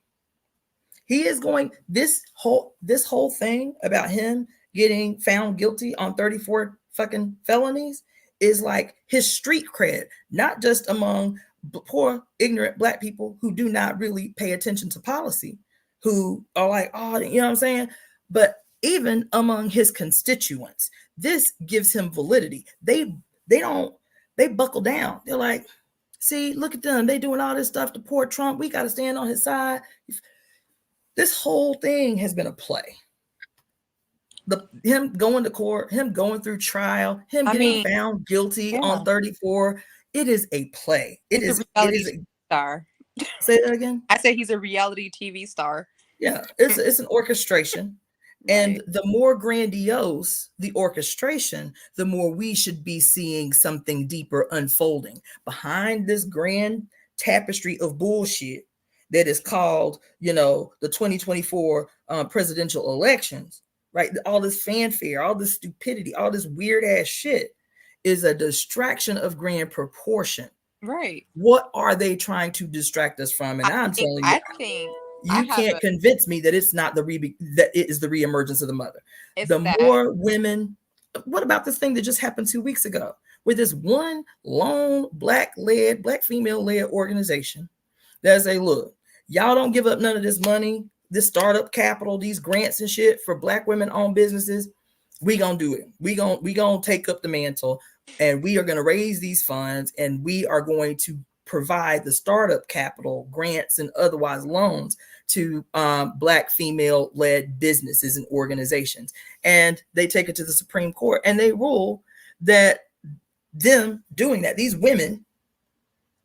S1: He is going this whole thing about him getting found guilty on 34 fucking felonies is like his street cred, not just among poor ignorant black people who do not really pay attention to policy, who are like, oh, you know what I'm saying? But even among his constituents, this gives him validity. They don't they buckle down. They're like, see, look at them. They doing all this stuff to poor Trump. We got to stand on his side. This whole thing has been a play. Him going to court, him going through trial, him
S2: I
S1: getting
S2: mean,
S1: found guilty
S2: yeah,
S1: on 34. It is a play. It
S2: he's a
S1: is it
S2: reality
S1: is a
S2: star.
S1: say that again.
S2: I say he's a reality TV star.
S1: Yeah, it's an orchestration. And
S2: Right.
S1: the more grandiose the orchestration, the more we should be seeing something deeper unfolding behind this grand tapestry of bullshit that is called, the 2024 presidential elections, right? All this fanfare, all this stupidity, all this weird ass shit is a distraction of grand proportion.
S2: Right.
S1: What are they trying to distract us from? And
S2: I
S1: I'm
S2: think
S1: telling you,
S2: I think I
S1: you
S2: have
S1: can't
S2: a
S1: convince me that it's not that it is the reemergence of the mother.
S2: it's
S1: The
S2: that.
S1: more women, what about this thing that just happened 2 weeks ago with this one lone black female led organization that say, look, y'all don't give up none of this money, this startup capital, these grants and shit for black women owned businesses. We gonna do it. We gonna take up the mantle, and we are gonna raise these funds, and we are going to provide the startup capital, grants, and otherwise loans to black female led businesses and organizations. And they take it to the Supreme Court and they rule that them doing that, these women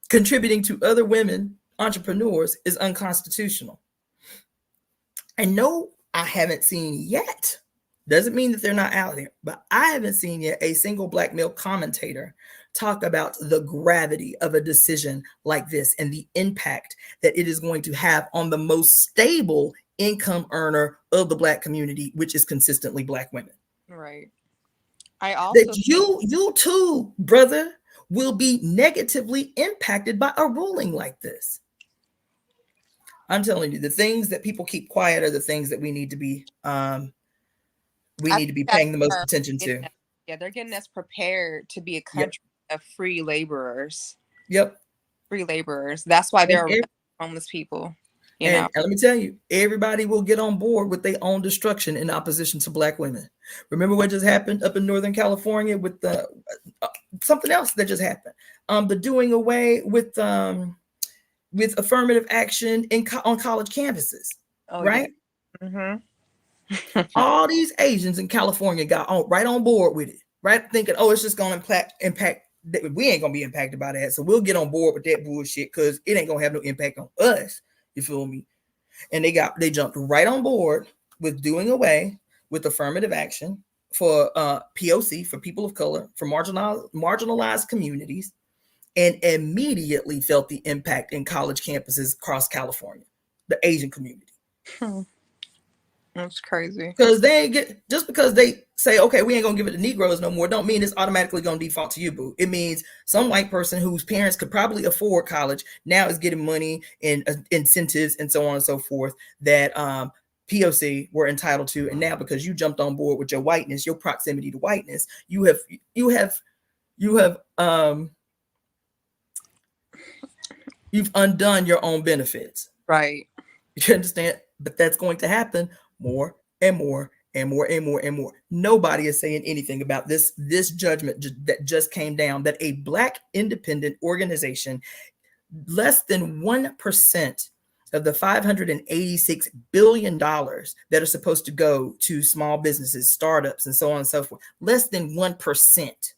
S1: contributing to other women entrepreneurs, is unconstitutional. And no, I haven't seen yet. Doesn't mean that they're not out there, but I haven't seen yet a single black male commentator talk about the gravity of a decision like this and the impact that it is going to have on the most stable income earner of the black community, which is consistently black women.
S2: Right. I
S1: That
S2: also think
S1: you too, brother, will be negatively impacted by a ruling like this. I'm telling you, the things that people keep quiet are the things that we need to be
S2: I think that's
S1: paying the most
S2: where
S1: attention to.
S2: yeah, they're getting us prepared to be a
S1: Yep.
S2: country of free laborers.
S1: Yep.
S2: Free laborers. That's why
S1: And,
S2: there are homeless people. You know.
S1: and let me tell you, everybody will get on board with their own destruction in opposition to black women. Remember what just happened up in Northern California with the something else that just happened. The doing away with affirmative action on college campuses,
S2: Oh yeah.
S1: right?
S2: Mm-hmm.
S1: All these Asians in California got right on board with it, right? Thinking, oh, it's just going to impact. We ain't going to be impacted by that. So we'll get on board with that bullshit because it ain't going to have no impact on us. You feel me? And they jumped right on board with doing away with affirmative action for POC, for people of color, for marginalized communities, and immediately felt the impact in college campuses across California, the Asian community.
S2: That's crazy.
S1: Because because they say, okay, we ain't gonna give it to Negroes no more, don't mean it's automatically gonna default to you, boo. It means some white person whose parents could probably afford college now is getting money and incentives and so on and so forth that POC were entitled to, and now because you jumped on board with your whiteness, your proximity to whiteness, you've undone your own benefits.
S2: Right.
S1: You understand? But that's going to happen more and more and more and more and more. Nobody is saying anything about this judgment that just came down, that a black independent organization less than 1% of the $586 billion that are supposed to go to small businesses, startups, and so on and so forth, less than 1%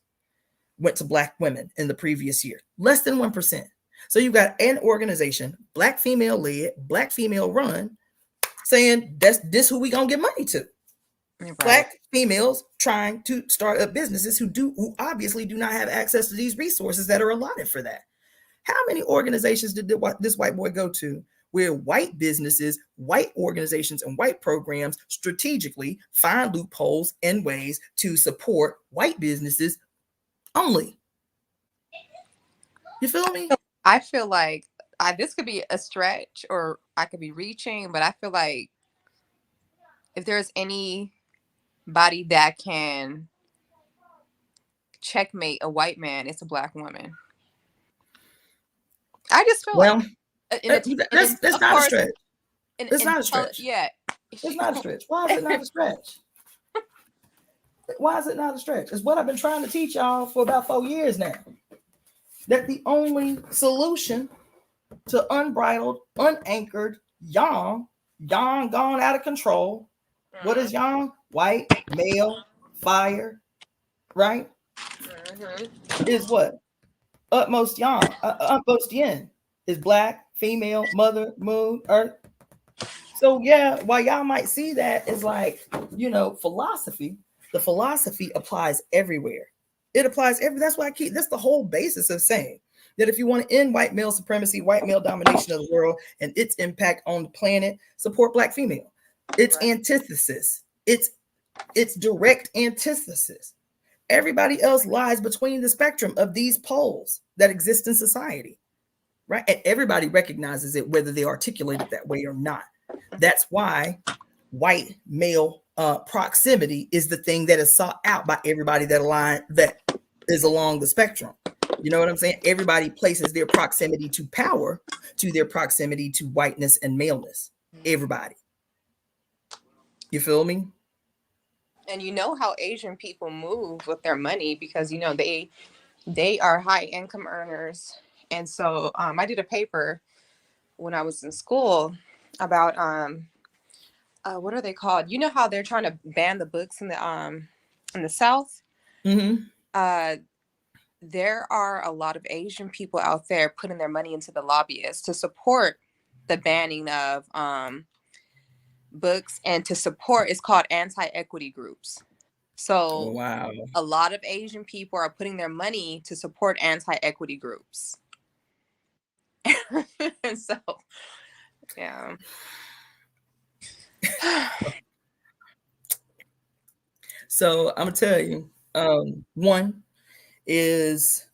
S1: went to Black women in the previous year. Less than 1%. So you've got an organization, Black female led, Black female run, saying that's this who we gonna give money to. Right. Black females trying to start up businesses who obviously do not have access to these resources that are allotted for that. How many organizations did this white boy go to where white businesses, white organizations, and white programs strategically find loopholes and ways to support white businesses only? You feel me?
S2: I feel like this could be a stretch or I could be reaching, but I feel like if there's anybody that can checkmate a white man, it's a Black woman. I just feel like
S1: that's not a stretch. It's not a stretch.
S2: Yeah.
S1: It's not a stretch. Why is it not a stretch? Why is it not a stretch? It's what I've been trying to teach y'all for about 4 years now. That the only solution to unbridled, unanchored, young gone out of control. Mm-hmm. What is young? White, male, fire, right? Mm-hmm. Is what? Utmost yang, utmost yin is Black, female, mother, moon, earth. So yeah, while y'all might see that as like, philosophy, the philosophy applies everywhere. It applies that's why that's the whole basis of saying that if you want to end white male supremacy, white male domination of the world and its impact on the planet, support Black female. It's antithesis. It's direct antithesis. Everybody else lies between the spectrum of these poles that exist in society, right? And everybody recognizes it, whether they articulate it that way or not. That's why white male proximity is the thing that is sought out by everybody that is along the spectrum. You know what I'm saying? Everybody places their proximity to power to their proximity to whiteness and maleness. Everybody. You feel me?
S2: And you know how Asian people move with their money because, they are high income earners. And so I did a paper when I was in school about, what are they called? You know how they're trying to ban the books in the South? Mm-hmm. There are a lot of Asian people out there putting their money into the lobbyists to support the banning of books and to support, it's called anti-equity groups. So wow. A lot of Asian people are putting their money to support anti-equity groups. And so, yeah.
S1: So I'm gonna tell you, one is,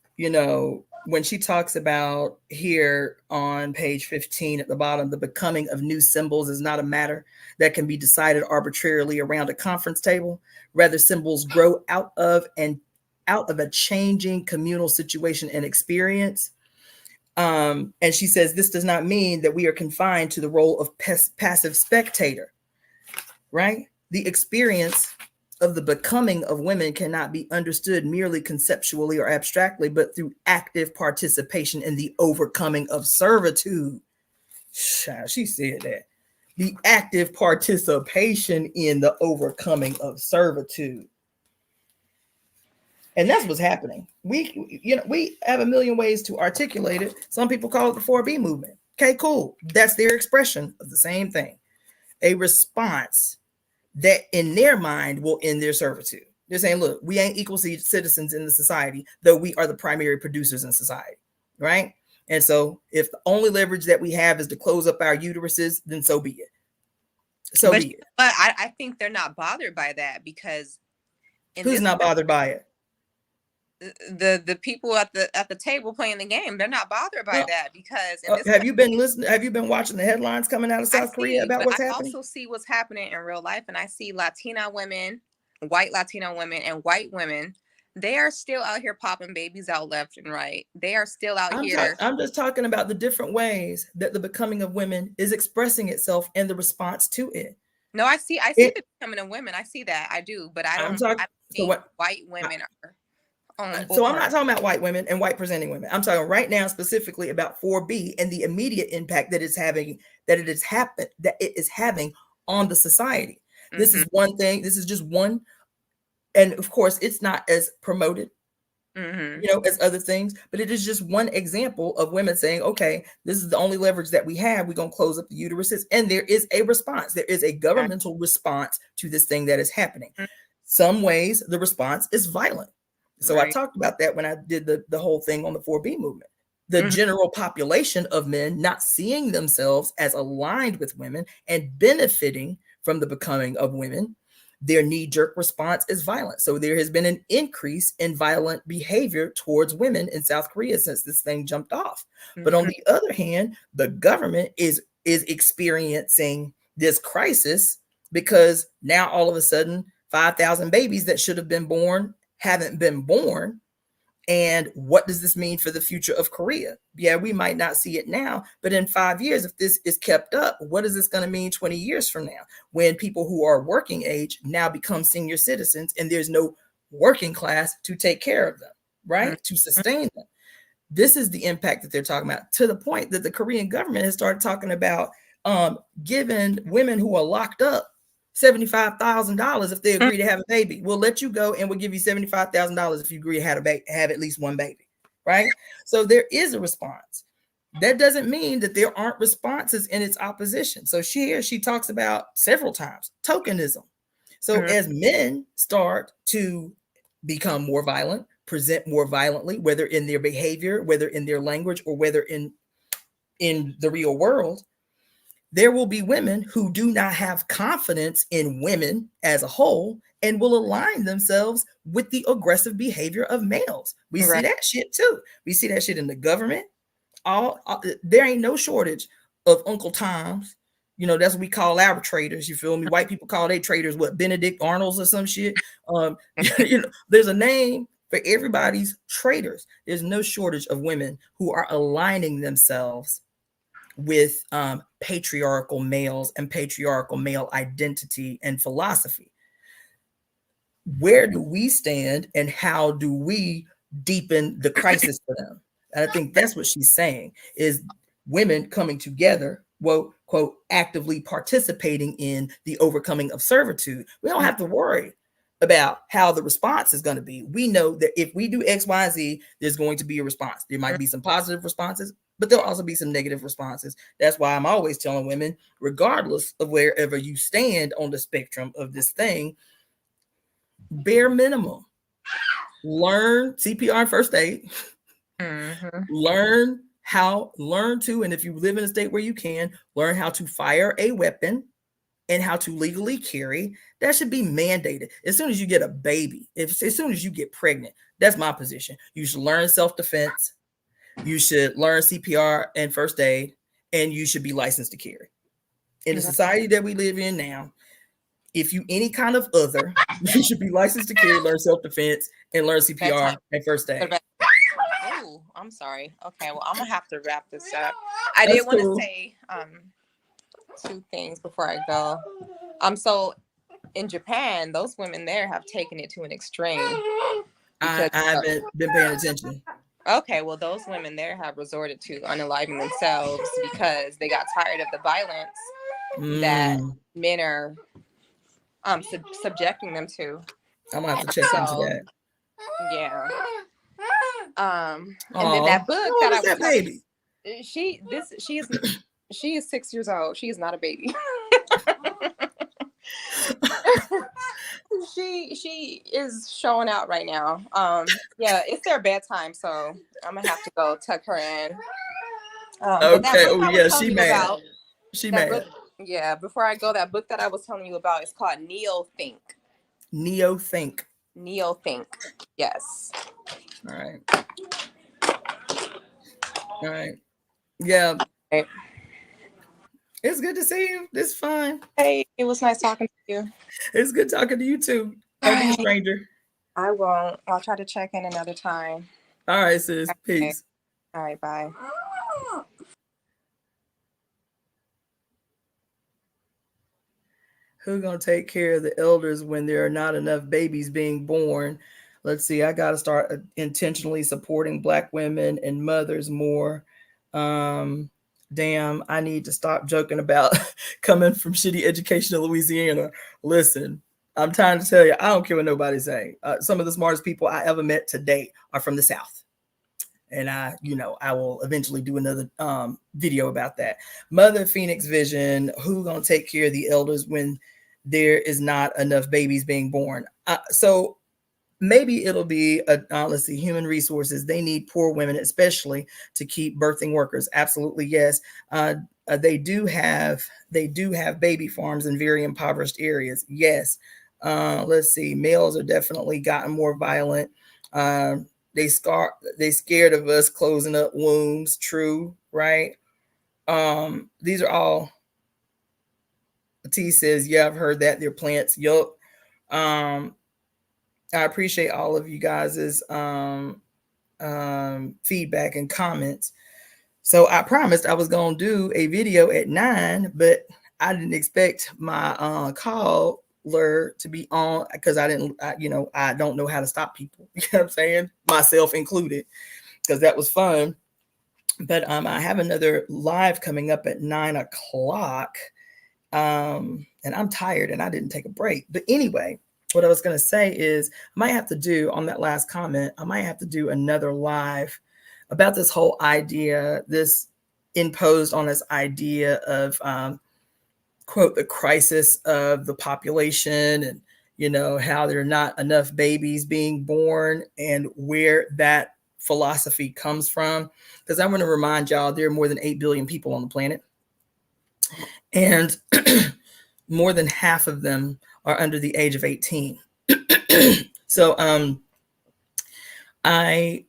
S1: when she talks about here on page 15 at the bottom, the becoming of new symbols is not a matter that can be decided arbitrarily around a conference table. Rather, symbols grow out of a changing communal situation and experience. And she says this does not mean that we are confined to the role of passive spectator, right? The experience of the becoming of women cannot be understood merely conceptually or abstractly, but through active participation in the overcoming of servitude. She said that. The active participation in the overcoming of servitude. And that's what's happening. We have a million ways to articulate it. Some people call it the 4B movement. Okay, cool. That's their expression of the same thing. A response that in their mind will end their servitude. They're saying, look, we ain't equal citizens in the society, though we are the primary producers in society, right? And so if the only leverage that we have is to close up our uteruses, then so be it.
S2: But I think they're not bothered by that because
S1: who's not bothered by it?
S2: The people at the table playing the game, they're not bothered by that because
S1: have you been listening? Have you been watching the headlines coming out of South Korea about what's happening?
S2: I also see what's happening in real life, and I see Latina women, white Latino women, and white women. They are still out here popping babies out left and right. They are still out here.
S1: I'm just talking about the different ways that the becoming of women is expressing itself and the response to it.
S2: No, I see the becoming of women. I see that. I do, but I don't think white women are
S1: So I'm not
S2: Born.
S1: talking about white women and white presenting women. I'm talking right now specifically about 4B and the immediate impact that it's having, that it is having on the society. This
S2: Mm-hmm.
S1: is one thing. This is just one, and of course, it's not as promoted,
S2: Mm-hmm.
S1: as other things, but it is just one example of women saying, okay, this is the only leverage that we have. We're going to close up the uteruses. And there is a response. There is a governmental response to this thing that is happening. Some ways the response is violent. So I
S2: Right.
S1: talked about that when I did the whole thing on the 4B movement. The
S2: Mm-hmm.
S1: general population of men not seeing themselves as aligned with women and benefiting from the becoming of women, their knee-jerk response is violent. So there has been an increase in violent behavior towards women in South Korea since this thing jumped off. But on
S2: Mm-hmm.
S1: the other hand, the government is experiencing this crisis because now all of a sudden 5,000 babies that should have been born haven't been born. And what does this mean for the future of Korea? Yeah, we might not see it now, but in 5 years, if this is kept up, what is this going to mean 20 years from now when people who are working age now become senior citizens and there's no working class to take care of them, right? To sustain them. This is the impact that they're talking about, to the point that the Korean government has started talking about giving women who are locked up $75,000 if they agree to have a baby. We'll let you go and we'll give you $75,000 if you agree to have at least one baby, right? So there is a response. That doesn't mean that there aren't responses in its opposition. So she talks about several times tokenism. So
S2: Mm-hmm.
S1: as men start to become more violent, present more violently, whether in their behavior, whether in their language, or whether in the real world, there will be women who do not have confidence in women as a whole and will align themselves with the aggressive behavior of males. We see
S2: Right.
S1: that shit too. We see that shit in the government. There ain't no shortage of Uncle Toms. That's what we call our traitors. You feel me? White people call their traitors what, Benedict Arnolds or some shit. There's a name for everybody's traitors. There's no shortage of women who are aligning themselves with patriarchal males and patriarchal male identity and philosophy. Where do we stand and how do we deepen the crisis for them? And I think that's what she's saying, is women coming together, well, quote, actively participating in the overcoming of servitude. We don't have to worry about how the response is going to be. We know that if we do X, Y, and Z, there's going to be a response. There might be some positive responses, but there'll also be some negative responses. That's why I'm always telling women, regardless of wherever you stand on the spectrum of this thing, bare minimum, learn CPR and first aid.
S2: Mm-hmm.
S1: learn to, and if you live in a state where you can, learn how to fire a weapon and how to legally carry. That should be mandated as soon as you get a baby. As soon as you get pregnant, that's my position. You should learn self-defense, you should learn CPR and first aid, and you should be licensed to carry. In the society that we live in now, if you any kind of other, you should be licensed to carry, learn self-defense, and learn CPR and first aid.
S2: Oh, I'm sorry. Okay, well, I'm gonna have to wrap this up. I
S1: That's
S2: did want to
S1: cool.
S2: say two things before I go. So in Japan, those women there have taken it to an extreme
S1: I
S2: because
S1: haven't been paying attention.
S2: okay, well, those women there have resorted to unaliving themselves because they got tired of the violence that men are subjecting them to.
S1: I'm gonna have to check into that.
S2: Yeah. And then
S1: Oh,
S2: that book
S1: how
S2: that
S1: old
S2: I
S1: is
S2: was
S1: that
S2: telling
S1: baby?
S2: you, she is 6 years old. She is not a baby. she is showing out right now. Yeah, it's their bedtime, so I'm gonna have to go tuck her in. But that
S1: Okay.
S2: book
S1: Oh
S2: I was
S1: yeah,
S2: telling
S1: she
S2: you
S1: mad.
S2: about,
S1: She
S2: that
S1: mad.
S2: book, yeah, before I go, that book that I was telling you about is called
S1: Neo think.
S2: Neo Think. Yes.
S1: All right. All right. Yeah.
S2: Right.
S1: It's good to see you. This is fine.
S2: Hey, it was nice talking to you.
S1: It's good talking to you too.
S2: All
S1: Don't be a
S2: right.
S1: stranger.
S2: I won't. I'll try to check in another time.
S1: All right, sis.
S2: Okay.
S1: Peace.
S2: All right. Bye.
S1: Who's gonna take care of the elders when there are not enough babies being born? Let's see. I got to start intentionally supporting Black women and mothers more. Damn, I need to stop joking about coming from shitty education in Louisiana. Listen, I'm trying to tell you, I don't care what nobody's saying. Some of the smartest people I ever met to date are from the South. And I will eventually do another video about that. Mother Phoenix Vision, who gonna take care of the elders when there is not enough babies being born? So maybe it'll be let's see, human resources. They need poor women, especially to keep birthing workers. Absolutely, yes. They do have baby farms in very impoverished areas. Yes. Let's see, males are definitely gotten more violent. They scared of us closing up wombs. True, right? These are all. T says, yeah, I've heard that. They're plants. Yup. I appreciate all of you guys' feedback and comments. So I promised I was gonna do a video at 9, but I didn't expect my caller to be on because I don't know how to stop people. You know what I'm saying? Myself included, because that was fun. But I have another live coming up at 9 o'clock. And I'm tired and I didn't take a break. But anyway, what I was going to say is I might have to do on that last comment, I might have to do another live about this whole idea, this imposed on this idea of, quote, the crisis of the population, and, how there are not enough babies being born and where that philosophy comes from. Because I want to remind y'all, there are more than 8 billion people on the planet. And more than half of them are under the age of 18. So I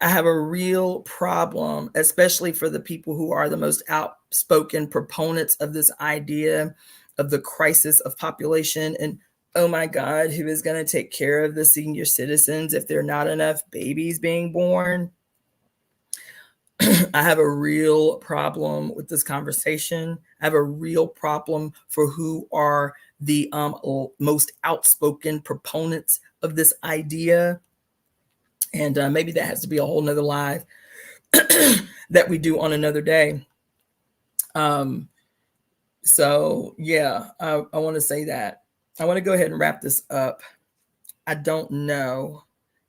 S1: have a real problem, especially for the people who are the most outspoken proponents of this idea of the crisis of population. And oh my God, who is going to take care of the senior citizens if there are not enough babies being born? I have a real problem with this conversation. I have a real problem for who are the most outspoken proponents of this idea. And maybe that has to be a whole nother live that we do on another day. So yeah, I want to say that. I want to go ahead and wrap this up. I don't know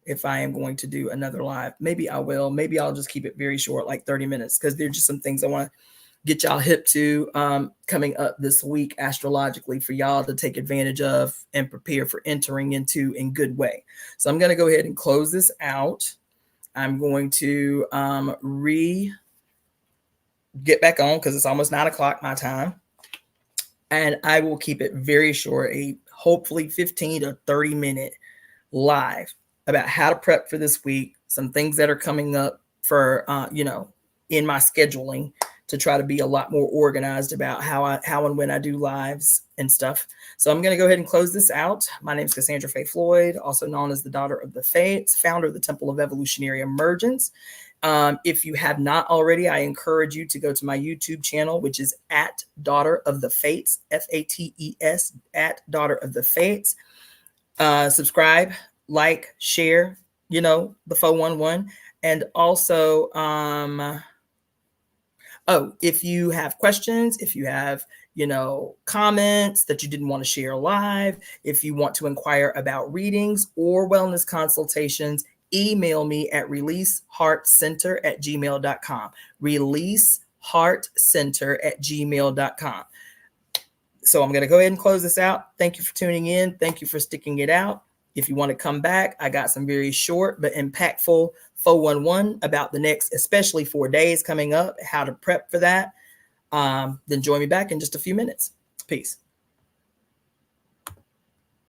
S1: if I am going to do another live. Maybe I will. Maybe I'll just keep it very short, like 30 minutes, because there's just some things I want to get y'all hip to coming up this week astrologically for y'all to take advantage of and prepare for entering into in good way. So I'm going to go ahead and close this out. I'm going to get back on because it's almost 9 o'clock my time. And I will keep it very short, a hopefully 15 to 30 minute live about how to prep for this week, some things that are coming up for, in my scheduling to try to be a lot more organized about how and when I do lives and stuff. So I'm going to go ahead and close this out. My name is Cassandra Faye Floyd, also known as the Daughter of the Fates, founder of the Temple of Evolutionary Emergence. If you have not already, I encourage you to go to my YouTube channel, which is at Daughter of the Fates, FATES, at Daughter of the Fates. Subscribe, like, share, the 411. And also, if you have questions, if you have, comments that you didn't want to share live, if you want to inquire about readings or wellness consultations, email me at releaseheartcenter@gmail.com. releaseheartcenter@gmail.com. So I'm going to go ahead and close this out. Thank you for tuning in. Thank you for sticking it out. If you want to come back, I got some very short but impactful 411 about the next, especially 4 days coming up, how to prep for that. Then join me back in just a few minutes. Peace.